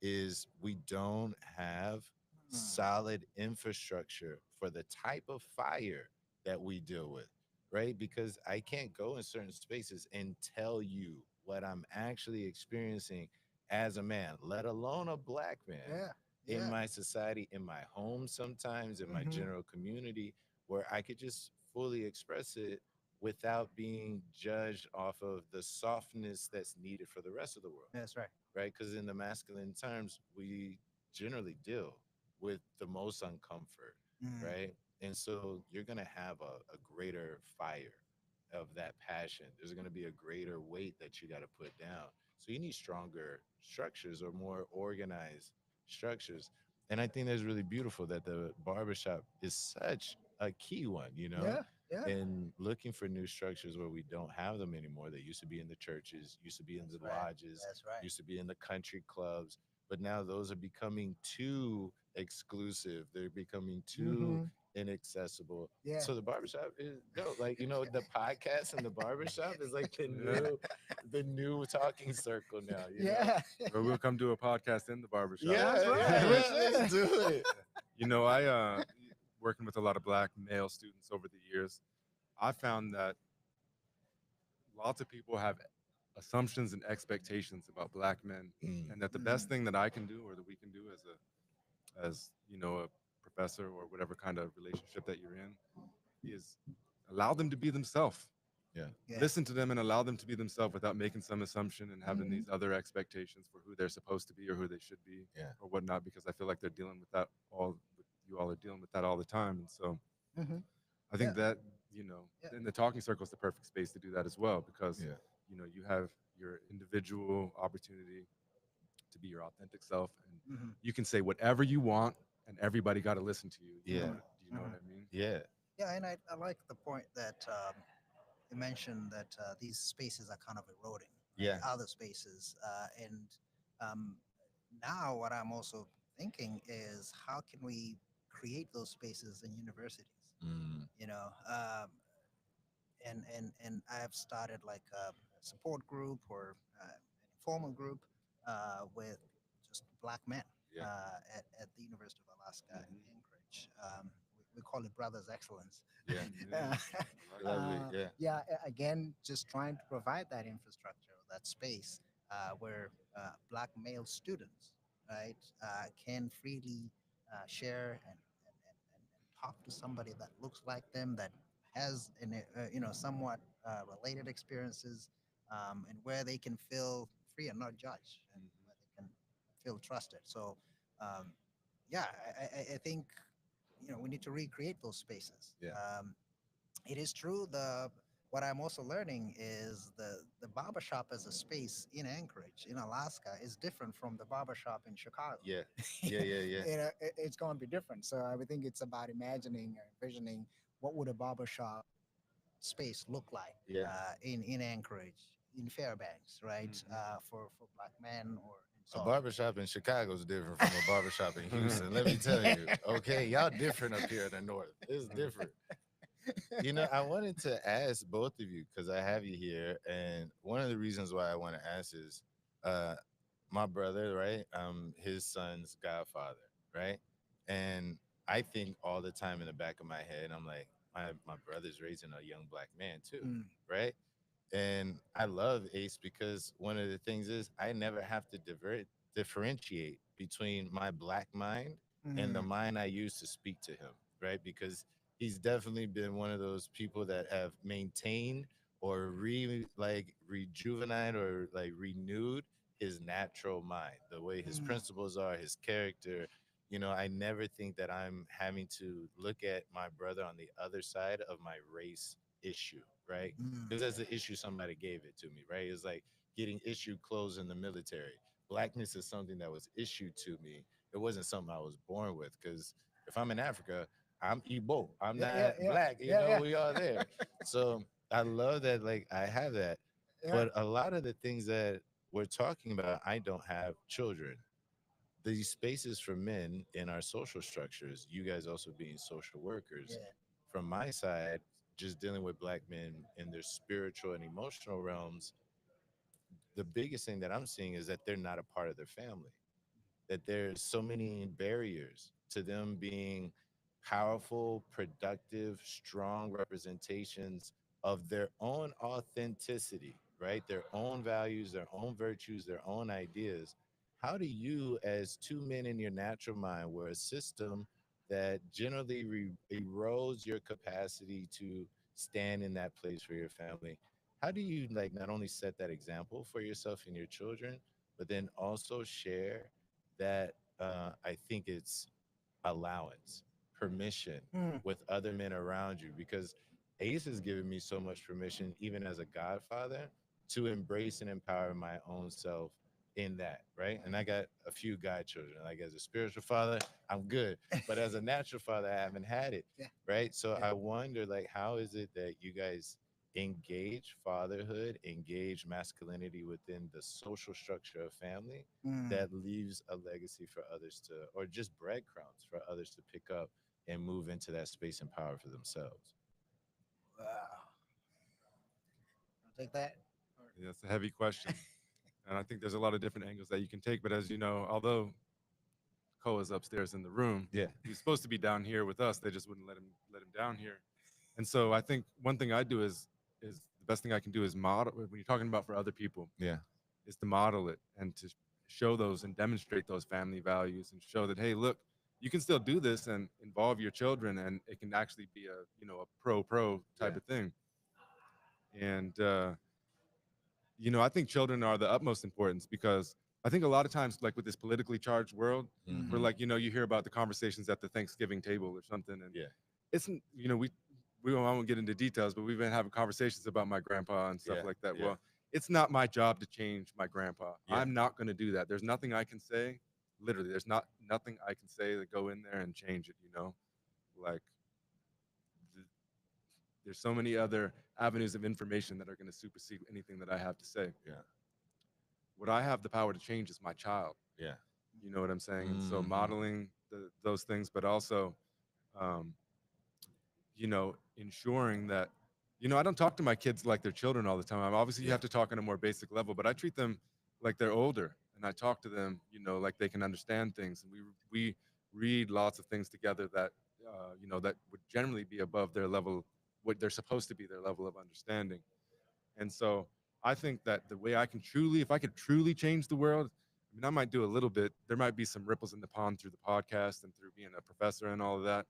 is we don't have solid infrastructure for the type of fire that we deal with, right? Because I can't go in certain spaces and tell you what I'm actually experiencing as a man, let alone a Black man Yeah. in my society, in my home, sometimes in my Mhm. general community, where I could just fully express it without being judged off of the softness that's needed for the rest of the world, That's right. right? Because in the masculine terms, we generally deal with the most uncomfort, Mm. right? And so you're going to have a greater fire of that passion. There's going to be a greater weight that you got to put down. So you need stronger structures or more organized structures. And I think that's really beautiful that the barbershop is such a key one, you know, Yeah, yeah. and looking for new structures where we don't have them anymore. They used to be in the churches, used to be in That's the right. lodges, That's right. used to be in the country clubs, but now those are becoming too exclusive. They're becoming too Mm-hmm. inaccessible. Yeah. So the barbershop is dope. Like, you know, the podcast and the barbershop is like Yeah. the new talking circle now, you know? Yeah. Well, we'll come do a podcast in the barbershop. Yeah, That's right. yeah, We let's should. do it. You know, I working with a lot of black male students over the years, I found that lots of people have assumptions and expectations about black men, Mm, and that the Mm. best thing that I can do or that we can do as you know a professor or whatever kind of relationship that you're in is allow them to be themselves. yeah. Yeah. Listen to them and allow them to be themselves without making some assumption and having Mhm. these other expectations for who they're supposed to be or who they should be Yeah. or whatnot, because I feel like they're dealing with that all you all are dealing with that all the time. And so Mm-hmm. I Yeah. think that, you know, Yeah. in the talking circle is the perfect space to do that as well, because, Yeah. you know, you have your individual opportunity to be your authentic self, and Mm-hmm. you can say whatever you want and everybody got to listen to you. Yeah. You know what I mean? Yeah. Yeah, and I like the point that you mentioned that these spaces are kind of eroding, right? Yeah. Other spaces, and um, now what I'm also thinking is how can we create those spaces in universities? Mm, You know, and I've started like a support group or an informal group with just black men yeah. at the University of Alaska in Mhm. Anchorage. We call it Brothers Excellence. Yeah. Uh, Lovely. Yeah. yeah, again, just trying to provide that infrastructure, that space where black male students, right, can freely share and talk to somebody that looks like them, that has somewhat related experiences, and where they can feel free and not judged, and where they can feel trusted. So, um, yeah, I think we need to recreate those spaces. Yeah. It is true. The What I'm also learning is the barbershop as a space in Anchorage, in Alaska, is different from the barbershop in Chicago. Yeah. Yeah. Yeah. Yeah. It's going to be different. So I would think it's about imagining or envisioning what would a barbershop space look like Yeah. in Anchorage, in Fairbanks, right? Mhm. For black men or and A so on. barbershop in Chicago is different from a barbershop in Houston. Let me tell you. Okay. Y'all different up here in the north. It's different. You know, I wanted to ask both of you because I have you here. And one of the reasons why I want to ask is uh, my brother, right? His son's godfather, right? And I think all the time in the back of my head, I'm like, my brother's raising a young black man too, Mm, right? And I love Ace because one of the things is I never have to differentiate between my black mind and the mm, mind I use to speak to him, right? Because he's definitely been one of those people that have maintained or rejuvenated or like renewed his natural mind, the way his mm, principles are, his character. You know, I never think that I'm having to look at my brother on the other side of my race issue, right? mm. Because that's the issue somebody gave it to me, right? It's like getting issued clothes in the military. Blackness is something that was issued to me. It wasn't something I was born with. Because if I'm in Africa, I'm Igbo. I'm Yeah, yeah, not yeah, black. You yeah, know, yeah, we are there. So I love that, like, I have that. yeah. But a lot of the things that we're talking about, I don't have children. These spaces for men in our social structures, you guys also being social workers, Yeah. from my side, just dealing with black men in their spiritual and emotional realms, the biggest thing that I'm seeing is that they're not a part of their family, that there's so many barriers to them being powerful, productive, strong representations of their own authenticity, right? Their own values, their own virtues, their own ideas. How do you, as two men in your natural mind, where a system that generally erodes your capacity to stand in that place for your family, how do you like not only set that example for yourself and your children, but then also share that I think it's allowance, permission Mm, with other men around you, because Ace has given me so much permission, even as a godfather, to embrace and empower my own self in that, right? And I got a few godchildren. Like as a spiritual father, I'm good. But as a natural father, I haven't had it, yeah. right? So Yeah. I wonder, like, how is it that you guys engage fatherhood, engage masculinity within the social structure of family Mm, that leaves a legacy for others to, or just breadcrumbs for others to pick up and move into that space and power for themselves? wow. I'll take that. Yeah, it's a heavy question. And I think there's a lot of different angles that you can take. But as you know, although Cole is upstairs in the room, Yeah. he's supposed to be down here with us. They just wouldn't let him down here. And so I think one thing I do is the best thing I can do is model when you're talking about for other people Yeah. is to model it and to show those and demonstrate those family values and show that, hey, look, you can still do this and involve your children and it can actually be a, a pro type Yeah. of thing. And I think children are the utmost importance because I think a lot of times, like with this politically charged world, where Mhm. like, you hear about the conversations at the Thanksgiving table or something, and Yeah. it's, I won't get into details, but we've been having conversations about my grandpa and stuff Yeah. like that. Yeah. Well, it's not my job to change my grandpa. Yeah. I'm not going to do that. There's nothing I can say. Literally, there's nothing I can say to go in there and change it. Like th- there's so many other avenues of information that are going to supersede anything that I have to say. Yeah. What I have the power to change is my child. Yeah. You know what I'm saying? And so Mhm. modeling those things, but also, um, ensuring that, I don't talk to my kids like they're children all the time. Obviously, you Yeah. have to talk on a more basic level, but I treat them like they're older, and I talk to them, like they can understand things. And we read lots of things together that, that would generally be above their level, what they're supposed to be their level of understanding. And so I think that the way I can truly, if I could truly change the world, I mean, I might do a little bit. There might be some ripples in the pond through the podcast and through being a professor and all of that.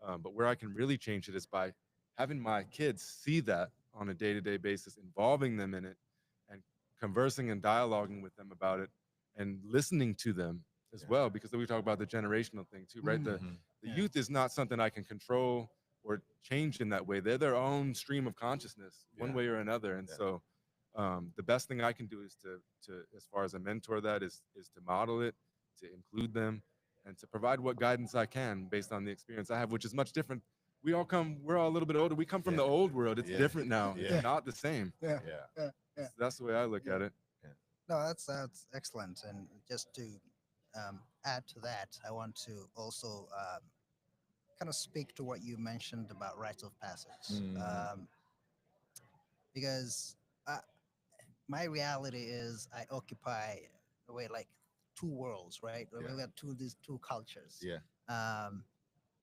But where I can really change it is by having my kids see that on a day-to-day basis, involving them in it, and conversing and dialoguing with them about it, and listening to them as Yeah. well. Because then we talk about the generational thing too, right? The Mhm. the Yeah. youth is not something I can control or change in that way. They're their own stream of consciousness, one Yeah. way or another. And Yeah. so, the best thing I can do is to as far as a mentor, that is to model it, to include them, and to provide what guidance I can based on the experience I have, which is much different. We're all a little bit older. We come from Yeah. the old world. It's Yeah. different now. Yeah. It's not the same. Yeah. Yeah. Yeah. Yeah. That's the way I look Yeah. at it. No, that's excellent. And just to add to that, I want to also kind of speak to what you mentioned about rites of passage, Mhm. because my reality is I occupy a way like two worlds, right? Yeah. We got these two cultures. Yeah. Um,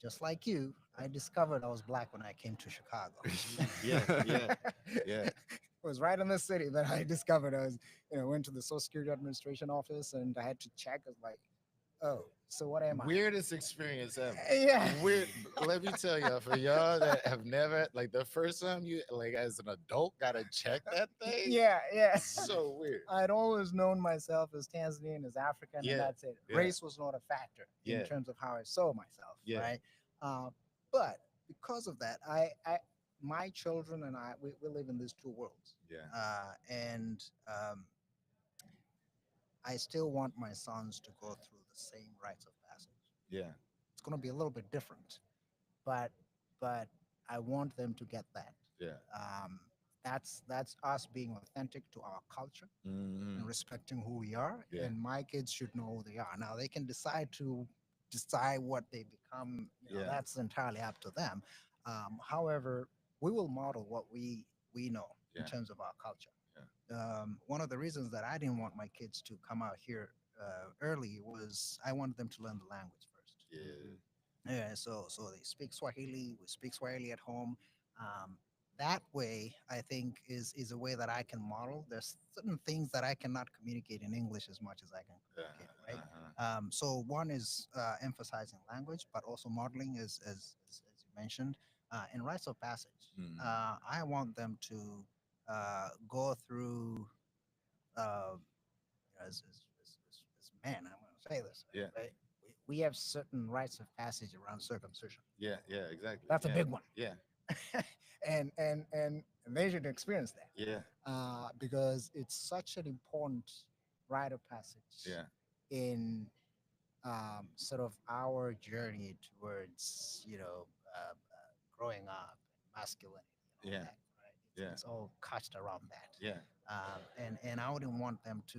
just like you, I discovered I was black when I came to Chicago. Yeah. Yeah. Yeah. It was right in the city that I discovered. I was, went to the Social Security Administration office and I had to check. I was like, oh, so what am I? Weirdest experience ever. Yeah. Weird. Let me tell y'all, for y'all that have never, like, the first time you, like, as an adult, gotta check that thing. Yeah, yeah. So weird. I'd always known myself as Tanzanian, as African, Yeah, and that's it. yeah. Race was not a factor Yeah. in terms of how I saw myself, Yeah. right? But because of that, my children and we live in these two worlds, Yeah. and I still want my sons to go through the same rites of passage. Yeah. It's going to be a little bit different, but I want them to get that. Yeah. That's us being authentic to our culture Mhm. and respecting who we are. Yeah. And my kids should know who they are. Now they can decide what they become. Yeah. That's entirely up to them. However, we will model what we know Yeah. in terms of our culture. One of the reasons that I didn't want my kids to come out here early was I wanted them to learn the language first. Yeah. Yeah, so they speak Swahili. We speak Swahili at home. That way, I think is a way that I can model. There's certain things that I cannot communicate in English as much as I can communicate, right? Uh-huh. So one is emphasizing language, but also modeling, as you mentioned, in rites of passage. Mhm. I want them to go through as men. say this. Yeah. Right? We have certain rites of passage around circumcision. Yeah, yeah, exactly. That's a Yeah, big one. yeah, And they should experience that yeah, because it's such an important rite of passage yeah, in sort of our journey towards growing up, masculinity, and all yeah, that. Right? yeah, It's all couched around that, yeah. and I wouldn't want them to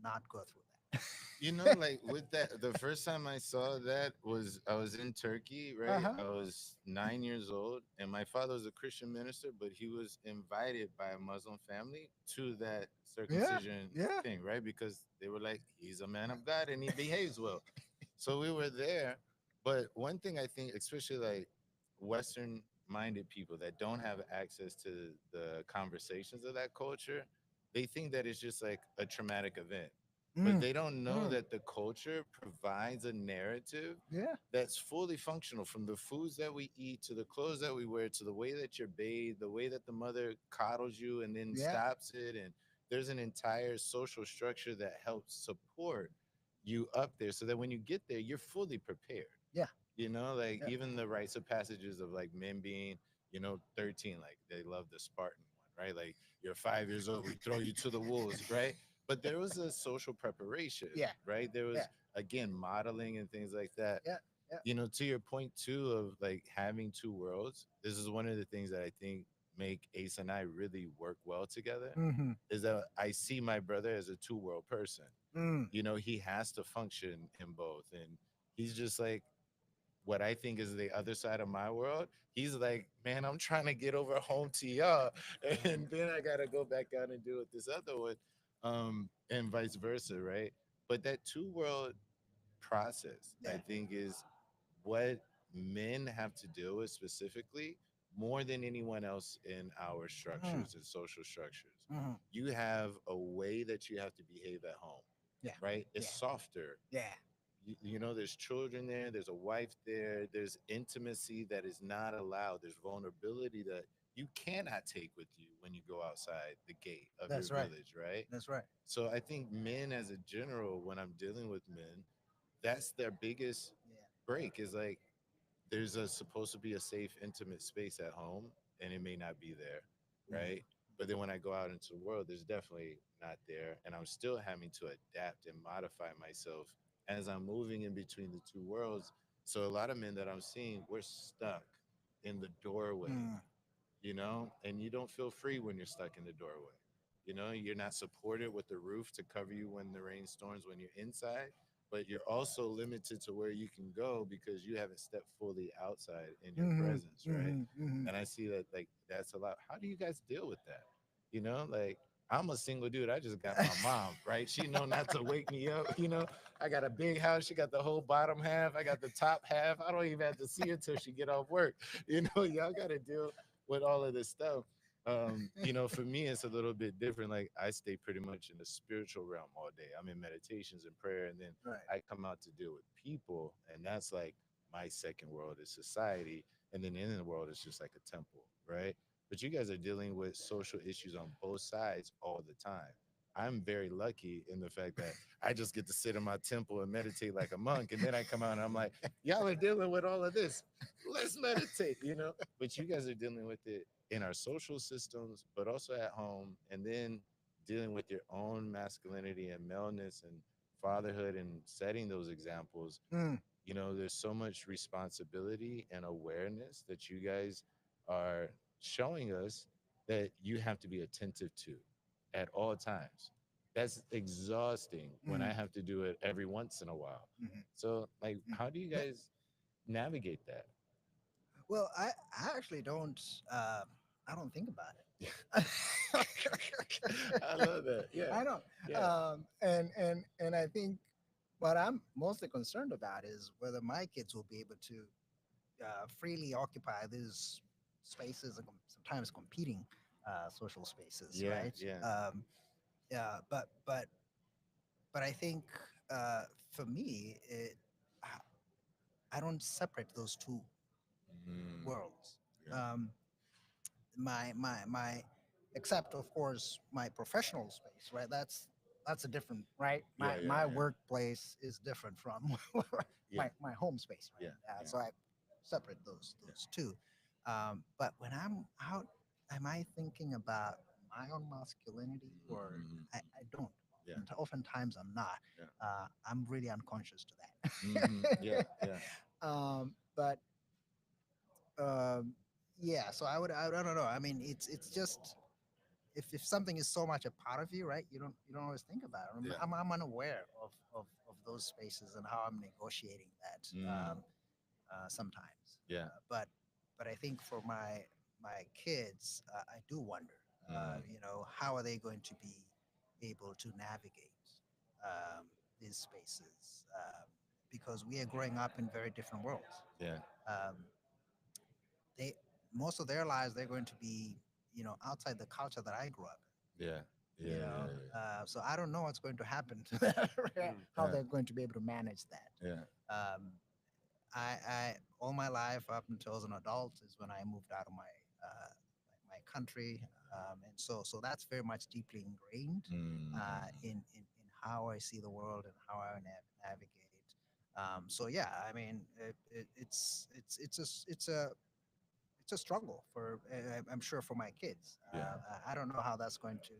not go through that. You know, like with that, the first time I saw that was I was in Turkey, right? Uh-huh. I was 9 years old, and my father was a Christian minister, but he was invited by a Muslim family to that Yeah, circumcision yeah. thing, right? Because they were like, he's a man of God and he behaves well. So we were there. But one thing I think, especially like Western minded people that don't have access to the conversations of that culture, they think that it's just like a traumatic event, but Mm, they don't know mm, that the culture provides a narrative yeah, that's fully functional, from the foods that we eat to the clothes that we wear to the way that you're bathed, the way that the mother coddles you and then yeah, stops it. And there's an entire social structure that helps support you up there so that when you get there, you're fully prepared. yeah, You know, like yeah. even the rites of passages of like men being, 13, like they love the Spartan one, right? Like you're 5 years old, we throw you to the wolves, right? But there was a social preparation, Yeah, right? There yeah, was, again, modeling and things like that. yeah, yeah. To your point too of like having two worlds, this is one of the things that I think make Ace and I really work well together, Mm-hmm. is that I see my brother as a two world person. Mm, He has to function in both. And he's just like what I think is the other side of my world. He's like, man, I'm trying to get over home to y'all. And then I got to go back out and do it this other one. And vice versa, right? But that two world process, I yeah. think, is what men have to deal with specifically more than anyone else in our Mm, structures and social structures. mm, You have a way that you have to behave at home, yeah, right? It's yeah, softer. yeah. There's children there, there's a wife there, there's intimacy that is not allowed, there's vulnerability that you cannot take with you when you go outside the gate of your That's right. village, right? That's right. So I think men as a general, when I'm dealing with men, that's their biggest Yeah. break, is like there's supposed to be a safe, intimate space at home, and it may not be there, Mm, right? But then when I go out into the world, there's definitely not there, and I'm still having to adapt and modify myself as I'm moving in between the two worlds. So a lot of men that I'm seeing, we're stuck in the doorway, mm, and you don't feel free when you're stuck in the doorway. You're not supported with the roof to cover you when the rain storms when you're inside, but you're also limited to where you can go because you haven't stepped fully outside in your mm-hmm, presence, right? mm-hmm, mm-hmm. And I see that, like, that's a lot. How do you guys deal with that? Like, I'm a single dude. I just got my mom, right? She know not to wake me up. I got a big house. She got the whole bottom half. I got the top half. I don't even have to see her till she get off work. Y'all got to deal with all of this stuff. For me, it's a little bit different. Like, I stay pretty much in the spiritual realm all day. I'm in meditations and prayer, and then Right. I come out to deal with people, and that's like my second world is society, and then in the world is just like a temple, right? But you guys are dealing with social issues on both sides all the time. I'm very lucky in the fact that I just get to sit in my temple and meditate like a monk, and then I come out and I'm like, y'all are dealing with all of this. Let's meditate. But you guys are dealing with it in our social systems, but also at home, and then dealing with your own masculinity and maleness and fatherhood and setting those examples. Mm, There's so much responsibility and awareness that you guys are showing us that you have to be attentive to at all times. That's exhausting when I mm, have to do it every once in a while. mhm, So, like, mm. how do you Yeah. guys navigate that? Well, I actually don't. I don't think about it. I love that. Yeah. I don't. Yeah. And I think what I'm mostly concerned about is whether my kids will be able to freely occupy these spaces and sometimes competing social spaces, Yeah. right? Yeah. Yeah, but I think for me, I don't separate those two Mm, worlds. yeah. Um, my except of course my professional space, right? That's that's a different, right? Yeah, My yeah, my yeah. workplace is different from Yeah, my home space, right? yeah, yeah. So I separate those two. But when I'm out, am I thinking about my own masculinity, or Mhm. I don't? Yeah, Oftentimes I'm not. yeah. I'm really unconscious to Yeah, that. yeah. But um, yeah, so I don't know. I mean, it's just, if something is so much a part of you, right? You don't always think about it. Yeah. I'm unaware of those spaces and how I'm negotiating that Mm, sometimes. yeah. But I think for my kids, I do wonder, Mm, how are they going to be able to navigate um, these spaces, because we are growing up in very different worlds. yeah. Um, they Most of their lives they're going to be outside the culture that I grew up Yeah. in. Yeah. Yeah. So I don't know what's going to happen to them, Mm. how Yeah. they're going to be able to manage that. Yeah. um, I all my life up until as an adult is when I moved out of my country, and so that's very much deeply ingrained Mm, in how I see the world and how I navigate it. So yeah, I mean, it's a struggle for, I'm sure, for my kids. yeah. I don't know how that's going to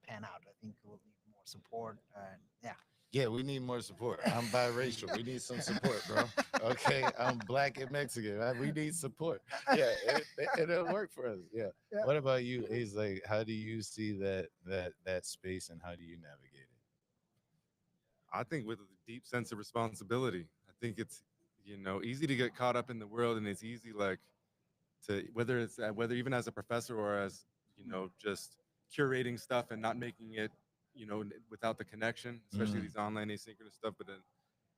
pan out. I think we'll need more support, and yeah. Yeah, we need more support. I'm biracial. We need some support, bro. Okay, I'm black and Mexican. We need support. Yeah, it'll work for us. Yeah. Yeah. What about you? Is like, how do you see that space, and how do you navigate I think with a deep sense of responsibility. I think it's easy to get caught up in the world, and it's easy like to whether even as a professor or as just curating stuff and not making it without the connection, it? especially these online asynchronous stuff. But then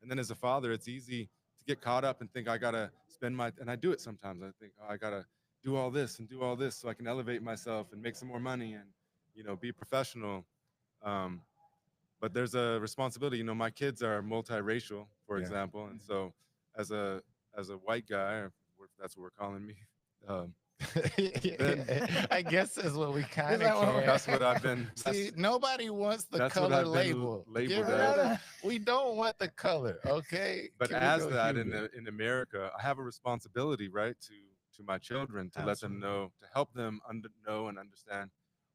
and then as a father, it's easy to get caught up and think I gotta spend my and I do it sometimes. I think, oh, I gotta do all this and do all this so I can elevate myself and make some more money and be professional. Um, but there's a responsibility. My kids are multiracial, for Yeah. example, and so as a white guy, or if that's what we're calling me, um, then I guess that's what we kind that of what we're- can. that's what I've been. See, nobody wants the That's what color I've been label. Get labeled rid as. of. We don't want the color. Okay. But Can we as go that human? in America, I have a responsibility, right, to my children, to let them Absolutely. know, to help them know and understand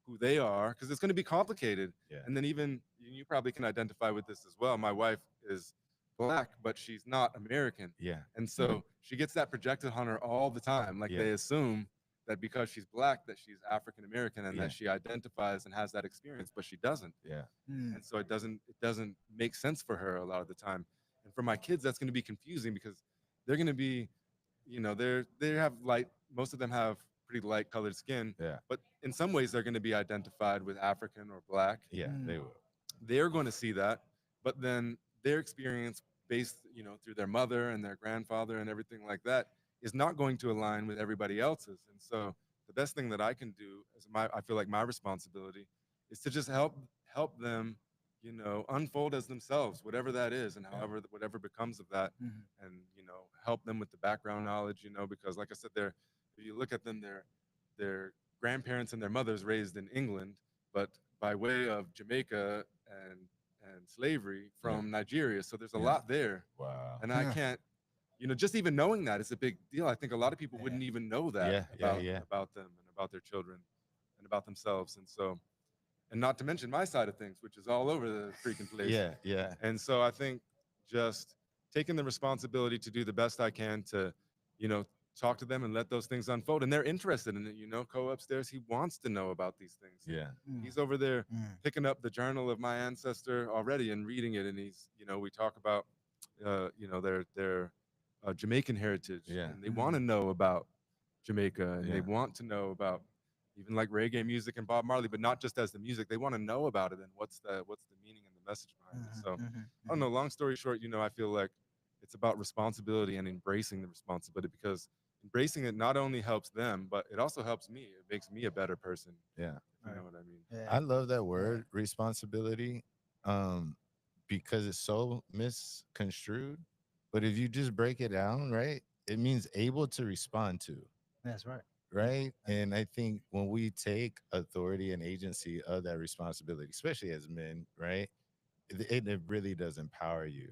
who they are, because it's going to be complicated. Yeah. And then even you probably can identify with this as well. My wife is black, but she's not American, Yeah. and so she gets that projected on her all the time. Like Yeah. they assume that because she's black, that she's African American, and Yeah. that she identifies and has that experience, but she doesn't. Yeah. Mm. And so it doesn't make sense for her a lot of the time. And for my kids, that's going to be confusing because they're going to be, they have light. Most of them have pretty light colored skin, Yeah. but in some ways they're going to be identified with African or black. Yeah. Mm. They will. They're going to see that, but then their experience based, through their mother and their grandfather and everything like that is not going to align with everybody else's. And so the best thing that I can do as I feel like my responsibility is to just help them, unfold as themselves, whatever that is, and Yeah. however whatever becomes of that, Mhm. and help them with the background knowledge, because like I said, if you look at them, their grandparents and their mothers raised in England, but by way of Jamaica and slavery from Nigeria. So there's a Yeah. lot there, Wow. and I Huh. can't, just even knowing that is a big deal. I think a lot of people wouldn't even know that Yeah, yeah, yeah. about them and about their children and about themselves, and so, and not to mention my side of things, which is all over the freaking place. Yeah. Yeah. And so I think just taking the responsibility to do the best I can to, talk to them and let those things unfold. And they're interested in it. Co upstairs, he wants to know about these things. Yeah. Mm. He's over there Mm. picking up the journal of my ancestor already and reading it. And he's, we talk about, their Jamaican heritage. Yeah. And they want to know about Jamaica, and Yeah. they want to know about even like reggae music and Bob Marley, but not just as the music. They want to know about it and what's the meaning and the message behind it. Mhm, So mhm, I don't know. Long story short, I feel like it's about responsibility and embracing the responsibility, because embracing it not only helps them, but it also helps me. It makes me a better person. Yeah. If you know what I mean. Yeah. I love that word, responsibility, because it's so misconstrued. But if you just break it down, right, it means able to respond to, That's right. right? And I think when we take authority and agency of that responsibility, especially as men, right, it really does empower you.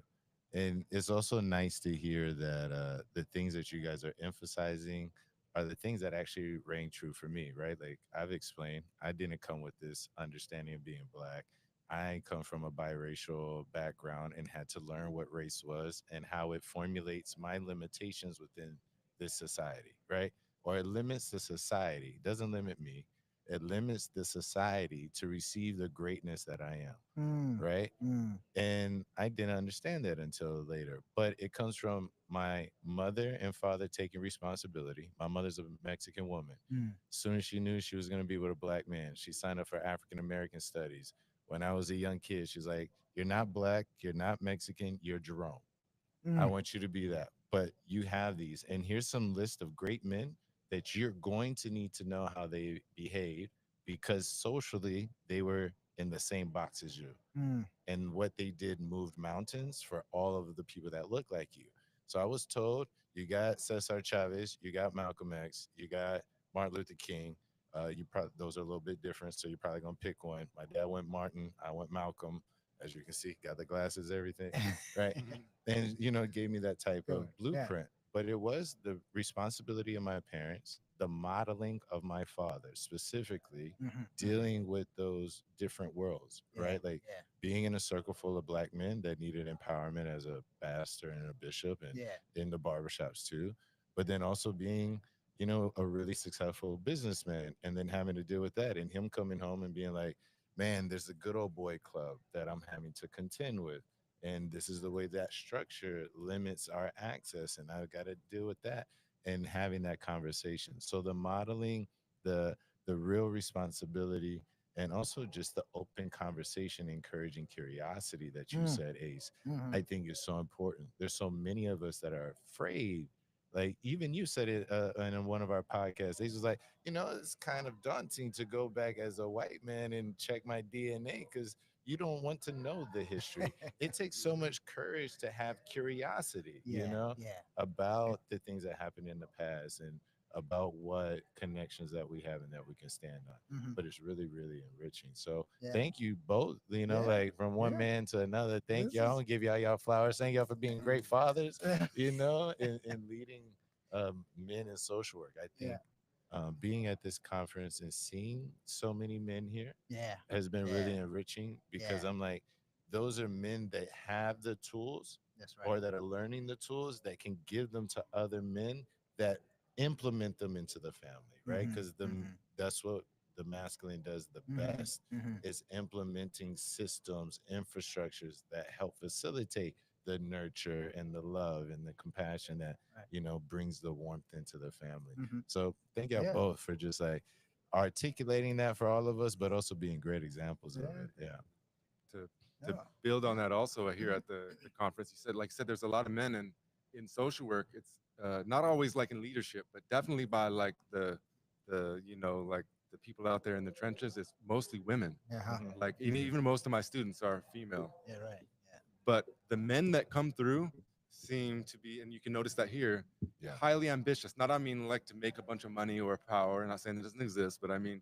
And it's also nice to hear that the things that you guys are emphasizing are the things that actually rang true for me, right? Like I've explained, I didn't come with this understanding of being black. I come from a biracial background and had to learn what race was and how it formulates my limitations within this society, right? Or it limits the society, doesn't limit me. It limits the society to receive the greatness that I am, Mm, right? mm, And I didn't understand that until later. But it comes from my mother and father taking responsibility. My mother's a Mexican woman. mm, As soon as she knew she was going to be with a black man, she signed up for African American studies. When I was a young kid, she's like, "You're not black, you're not Mexican, you're Jerome. I mm, want you to be that. But you have these. And here's some list of great men that you're going to need to know how they behave because socially they were in the same box as you, mm, and what they did moved mountains for all of the people that look like you." So I was told, you got Cesar Chavez, you got Malcolm X, you got Martin Luther King. You probably those are a little bit different, so you're probably gonna pick one. My dad went Martin, I went Malcolm. As you can see, got the glasses, everything, right? And it gave me that type Good. of Yeah. blueprint. But it was the responsibility of my parents, the modeling of my father, specifically Mhm, mhm. dealing with those different worlds, Yeah. right? Like Yeah. being in a circle full of black men that needed empowerment as a pastor and a bishop and Yeah. in the barbershops too. But then also being, a really successful businessman and then having to deal with that and him coming home and being like, man, there's a good old boy club that I'm having to contend with. And this is the way that structure limits our access. And I've got to deal with that and having that conversation. So the modeling, the real responsibility, and also just the open conversation, encouraging curiosity that you Mm, said, Ace, mhm. I think is so important. There's so many of us that are afraid. Like even you said it in one of our podcasts. Ace was like, it's kind of daunting to go back as a white man and check my DNA because you don't want to know the history. It takes so much courage to have curiosity, Yeah. Yeah. about the things that happened in the past and about what connections that we have and that we can stand on. Mhm. But it's really, really enriching. So Yeah. thank you both, Yeah. like from one Yeah. man to another. Thank This y'all is. and give y'all flowers. Thank y'all for being great fathers, and leading men in social work. I Yeah. think being at this conference and seeing so many men here Yeah. has been Yeah. really enriching because Yeah. I'm like, those are men that have the tools That's right. or that are learning the tools that can give them to other men that implement them into the family, right? Mhm. Because Mhm. that's what the masculine does the Mhm. best Mhm. is implementing systems, infrastructures that help facilitate the nurture and the love and the compassion that Right. brings the warmth into the family. Mhm. So thank y'all Yeah. both for just like articulating that for all of us, but also being great examples of Yeah. it. Yeah. To Yeah. build on that also here at the conference, you said, like I said, there's a lot of men in social work. It's not always like in leadership, but definitely by like the like the people out there in the trenches. It's mostly women. Yeah. Huh. Mhm. Like even most of my students are female, Yeah. Right. Yeah. but the men that come through seem to be, and you can notice that here, Yeah. highly ambitious. Not I mean like to make a bunch of money or power. Not saying it doesn't exist, but I mean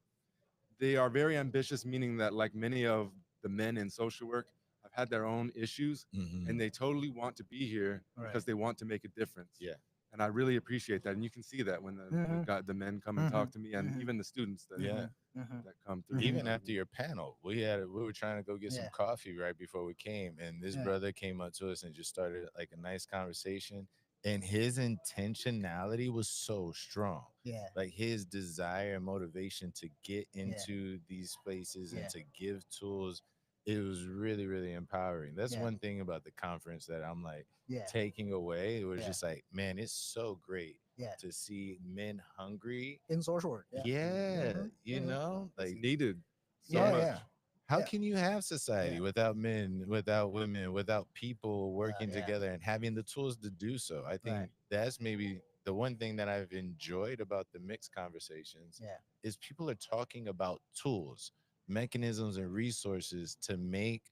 they are very ambitious, meaning that like many of the men in social work have had their own issues and Hmm. they totally want to be here Right. because they want to make a difference. Yeah. And I really appreciate that. And you can see that when Mhm. the men come and talk Mhm. to me and Mhm. even the students Yeah. Mhm. Mhm. that come through. Mhm. Even after your panel, we were trying to go get some Yeah. coffee right before we came, and this Yeah. brother came up to us and just started like a nice conversation. And his intentionality was so strong, Yeah. like his desire and motivation to get Yeah. into these spaces and Yeah. to give tools. It was really, really empowering. That's Yeah. one thing about the conference that I'm like Yeah. taking away. It was Yeah. just like, man, it's so great Yeah. to see men hungry. In social work. Yeah. Yeah, Mhm. Mhm. It's like needed so Yeah. much. Yeah. how Yeah. can you have society Yeah. without men, without women, without people working Yeah. together and having the tools to do so? I Right. think that's maybe the one thing that I've enjoyed about the mixed conversations Yeah. is people are talking about tools, mechanisms, and resources to make,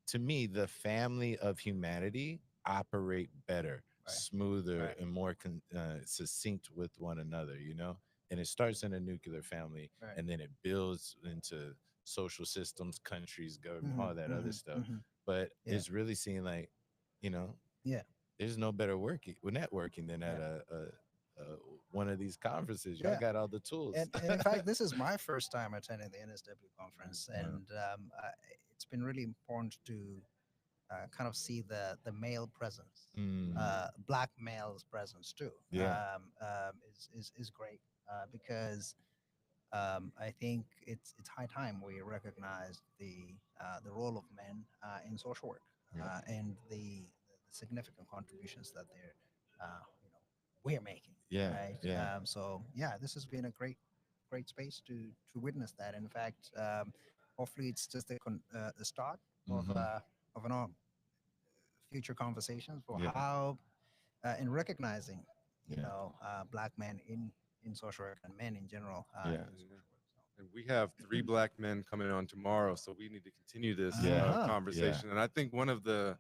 to me, the family of humanity operate better, Right. smoother, Right. and more succinct with one another, and it starts in a nuclear family, Right. and then it builds into social systems, countries, government, Mhm, all that other stuff. mhm. But Yeah. it's really seeing like, you know, Yeah. there's no better working with networking than at Yeah. a one of these conferences. Y'all Yeah. got all the tools. And in fact, this is my first time attending the NSW conference, Wow. and it's been really important to kind of see the male presence, Mm, black males presence too. Yeah. Is great because I think it's high time we recognize the role of men in social work Yeah. and the significant contributions that we're making. Yeah. Right. Yeah. So yeah, this has been a great space to witness that. In fact, hopefully it's just the start Mhm. of future conversations for Yeah. how in recognizing Yeah. black men in social work and men in general Yeah. in social work. And we have 3 black men coming on tomorrow, so we need to continue this Yeah. Uh-huh. conversation. And I think one of the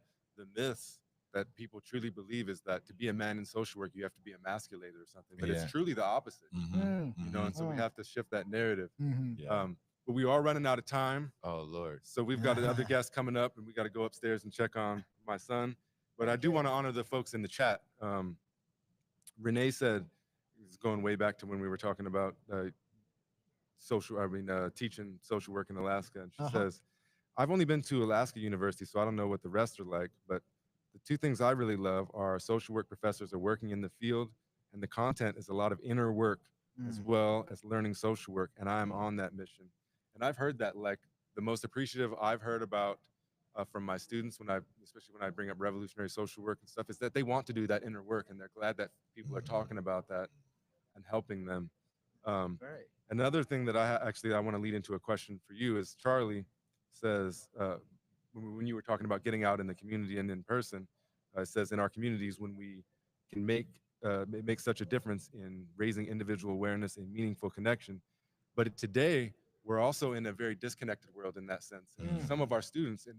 myths that people truly believe is that to be a man in social work, you have to be emasculated or something. But Yeah. it's truly the opposite, Mhm. you know. And so we Mhm. have to shift that narrative. Mhm. Yeah. But we are running out of time, Oh Lord. so we've got another guest coming up, and we got to go upstairs and check on my son. But I do Okay. want to honor the folks in the chat. Renee said, it's going way back to when we were talking about teaching social work in Alaska. And she Uh-huh. says, I've only been to Alaska University, so I don't know what the rest are like. But the two things I really love are our social work professors are working in the field, and the content is a lot of inner work as Mm. well as learning social work. And I am on that mission. And I've heard that, like, the most appreciative I've heard about from my students especially when I bring up revolutionary social work and stuff, is that they want to do that inner work, and they're glad that people are talking about that and helping them. Right. Another thing that I want to lead into a question for you is Charlie says when you were talking about getting out in the community and in person, it says in our communities when we can make such a difference in raising individual awareness and meaningful connection. But today we're also in a very disconnected world in that sense. And some of our students, in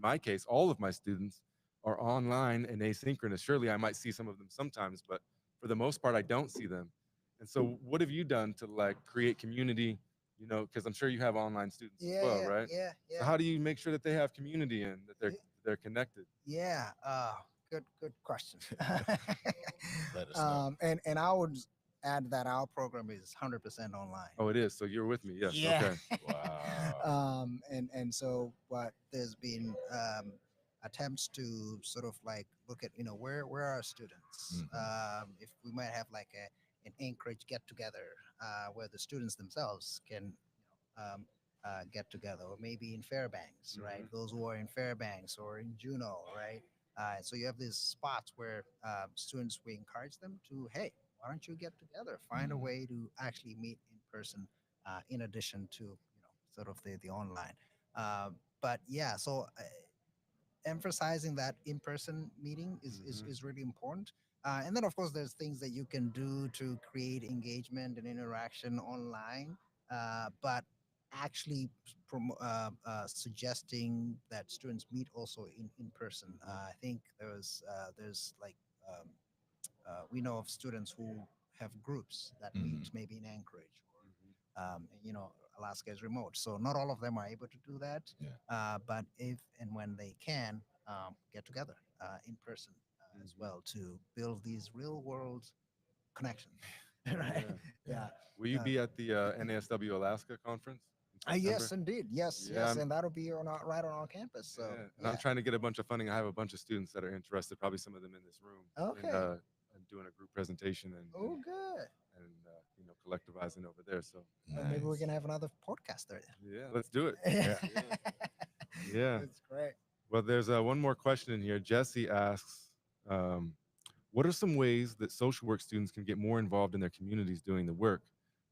my case, all of my students are online and asynchronous. Surely I might see some of them sometimes, but for the most part, I don't see them. And so, what have you done to like create community? You know, because I'm sure you have online students as well, right? Yeah. So, how do you make sure that they have community and that they're connected? Yeah. Good question. Let us know. And I would add that our program is 100% online. Oh, it is. So you're with me. Yes. Yeah. Okay. Wow. And so, but there's been attempts to sort of like look at where are our students. If we might have like an Anchorage get together where the students themselves can get together, or maybe in Fairbanks, right? Those who are in Fairbanks or in Juneau, right? So you have these spots where students, we encourage them to, hey, why don't you get together? Find a way to actually meet in person, in addition to sort of the online. But yeah, so emphasizing that in-person meeting is really important. And then of course there's things that you can do to create engagement and interaction online, but actually suggesting that students meet also in person. I think there's like we know of students who have groups that meet maybe in Anchorage, and, Alaska is remote, so not all of them are able to do that. Yeah. But if and when they can, get together in person as well to build these real world connections. Right? Yeah. Will you be at the NASW Alaska conference? In Yes, September? indeed. Yes, Yeah, yes, and that'll be right on our campus. So Yeah, and I'm trying to get a bunch of funding. I have a bunch of students that are interested, probably some of them in this room, Okay. and doing a group presentation Oh, good. and collectivizing over there. So Well, maybe we Nice. can have another podcast there. yeah, let's do it. Yeah. Yeah. That's great. Well, there's one more question in here. Jesse asks, what are some ways that social work students can get more involved in their communities doing the work?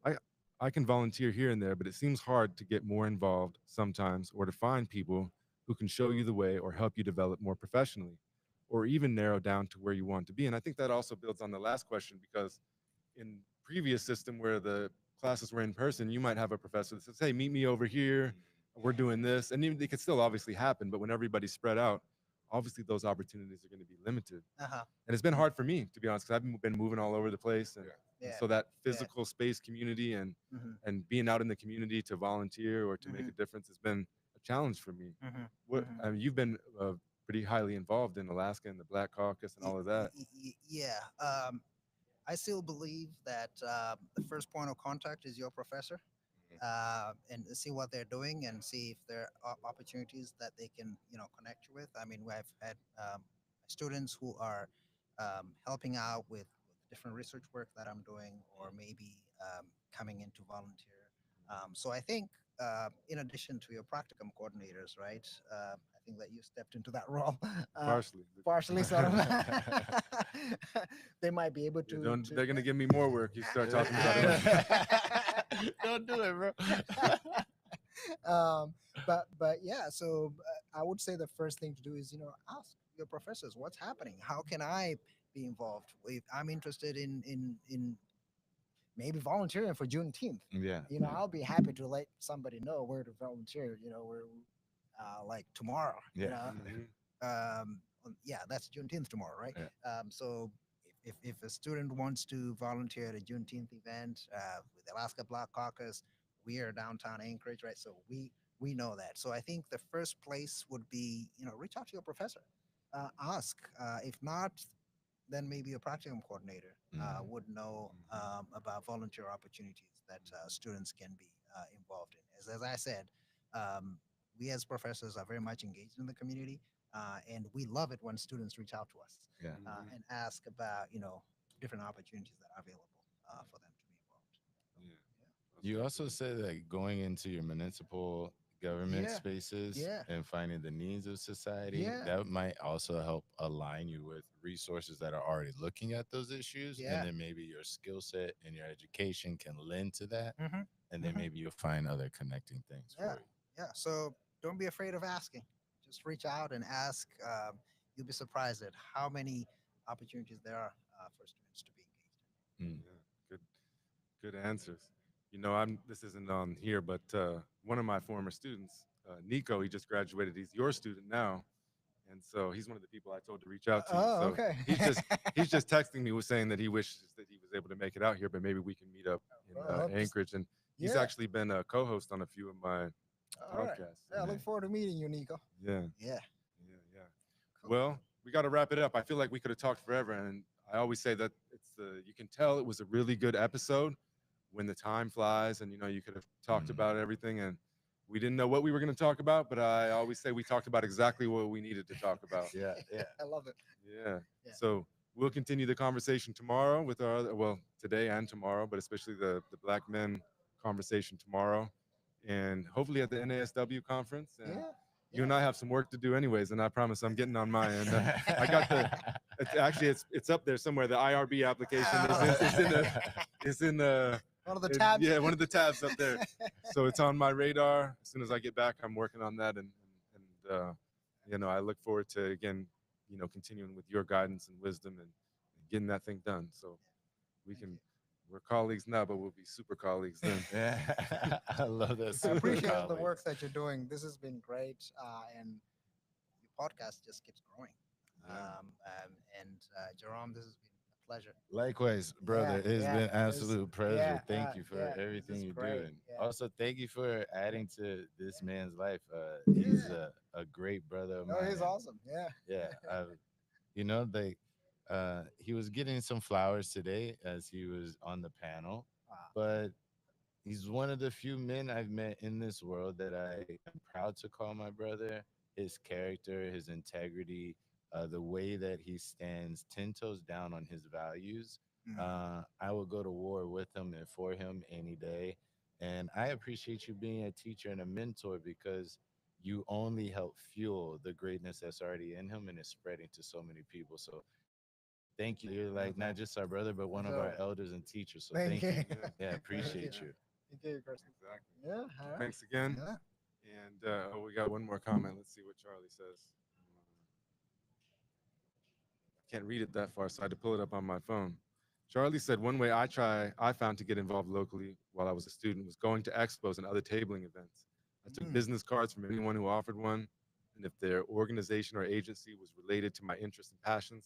I I can volunteer here and there, but it seems hard to get more involved sometimes or to find people who can show you the way or help you develop more professionally or even narrow down to where you want to be. And I think that also builds on the last question because in previous system where the classes were in person, you might have a professor that says, hey, meet me over here. We're doing this. And even, it could still obviously happen, but when everybody's spread out, obviously those opportunities are going to be limited. Uh-huh. And it's been hard for me, to be honest, because I've been moving all over the place and And Yeah. so that Yeah. physical space community Mm-hmm. and being out in the community to volunteer or to make Mhm. a difference has been a challenge for me. Mm-hmm. What Mm-hmm. I mean, you've been pretty highly involved in Alaska and the Black Caucus and all of that. Yeah. I still believe that the first point of contact is your professor, and see what they're doing and see if there are opportunities that they can, connect you with. I mean, I've had students who are helping out with different research work that I'm doing, or maybe coming in to volunteer. So I think, in addition to your practicum coordinators, right? I think that you stepped into that role. Partially. Partially, sort of. They might be able Yeah, to. they're gonna give me more work. You start talking about it. Don't do it, bro. But yeah, so I would say the first thing to do is, ask your professors what's happening. How can I be involved? If I'm interested in maybe volunteering for Juneteenth, Yeah. I'll be happy to let somebody know where to volunteer. Where like tomorrow. Yeah. Mhm. Yeah, that's Juneteenth tomorrow, right? Yeah. So if a student wants to volunteer at a Juneteenth event with Alaska Black Caucus, we are downtown Anchorage, right? So we know that. So I think the first place would be, reach out to your professor, ask. If not, then maybe a practicum coordinator would know about volunteer opportunities that students can be involved in. As I said, um, we as professors are very much engaged in the community, and we love it when students reach out to us Yeah. and ask about, different opportunities that are available for them to be involved. Yeah. You also said that going into your municipal government Yeah. spaces Yeah. and finding the needs of society, Yeah. that might also help align you with resources that are already looking at those issues. Yeah. And then maybe your skill set and your education can lend to that. Mm-hmm. And then Mhm. maybe you'll find other connecting things Yeah. for you. Yeah. So don't be afraid of asking. Just reach out and ask. You'll be surprised at how many opportunities there are for students to be engaged Mm. Yeah. Good answers. This isn't on here, but one of my former students, Nico, he just graduated. He's your student now, and so he's one of the people I told to reach out to. Oh, So okay. he's just texting me, was saying that he wishes that he was able to make it out here, but maybe we can meet up in Well, Anchorage. And he's yeah. actually been a co-host on a few of my All right. podcasts. Yeah, I look forward to meeting you, Nico. Yeah, Yeah. yeah. Cool. Well, we got to wrap it up. I feel like we could have talked forever, and I always say that you can tell it was a really good episode when the time flies, and you could have talked about everything, and we didn't know what we were going to talk about, but I always say we talked about exactly what we needed to talk about. Yeah. Yeah. I love it. Yeah. Yeah. So we'll continue the conversation tomorrow with our today and tomorrow, but especially the Black men conversation tomorrow, and hopefully at the NASW conference. And Yeah. you and I have some work to do anyways, and I promise I'm getting on my end. I got it's up there somewhere. The IRB application is in the One of the tabs. Yeah, one of the tabs up there. So it's on my radar. As soon as I get back, I'm working on that, and I look forward to again, continuing with your guidance and wisdom and getting that thing done. So we're colleagues now, but we'll be super colleagues then. Yeah. I love that. I super appreciate the colleagues. work that you're doing. This has been great, and your podcast just keeps growing. And Jerome, this has been a pleasure. Likewise, brother. Yeah, It's yeah, been it's- absolute pleasure. yeah, Thank you for yeah, everything this is you do. great, And yeah. also thank you for adding to this man's life. He's Yeah. a great brother of Oh, mine. he's awesome. Yeah. Yeah. He was getting some flowers today as he was on the panel, Wow. but he's one of the few men I've met in this world that I am proud to call my brother. His character, his integrity, the way that he stands 10 toes down on his values. I will go to war with him and for him any day. And I appreciate you being a teacher and a mentor because you only help fuel the greatness that's already in him and is spreading to so many people. So thank you. You're like not just our brother, but one of our elders and teachers. So Thank thank you. you. Yeah, appreciate you. Thank you, Kirsten. Exactly. Yeah. All right. Thanks again. Yeah. And we got one more comment. Let's see what Charlie says. Can't read it that far, so I had to pull it up on my phone. Charlie said, one way I found to get involved locally while I was a student was going to expos and other tabling events. I took business cards from anyone who offered one, and if their organization or agency was related to my interests and passions,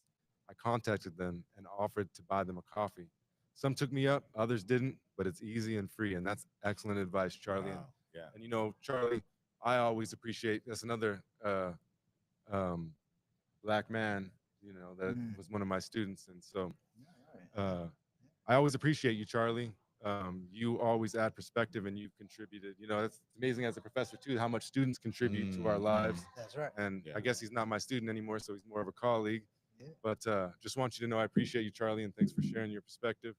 I contacted them and offered to buy them a coffee. Some took me up, others didn't, but it's easy and free, and that's excellent advice, Charlie. Wow. Yeah. And you know, Charlie, I always appreciate. That's another um, black man, you know, that Mm. was one of my students, and so All right. I always appreciate you, Charlie. You always add perspective, and you've contributed. You know, it's amazing as a professor too how much students contribute to our lives. That's right. And Yeah. I guess he's not my student anymore, so he's more of a colleague. Yeah. But just want you to know I appreciate you, Charlie, and thanks for sharing your perspective.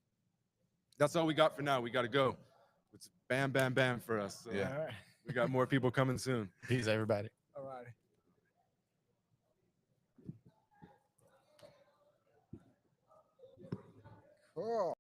That's all we got for now. We got to go. It's bam, bam, bam for us. So Yeah. All right. we got more people coming soon. Peace, everybody. All right. Cool.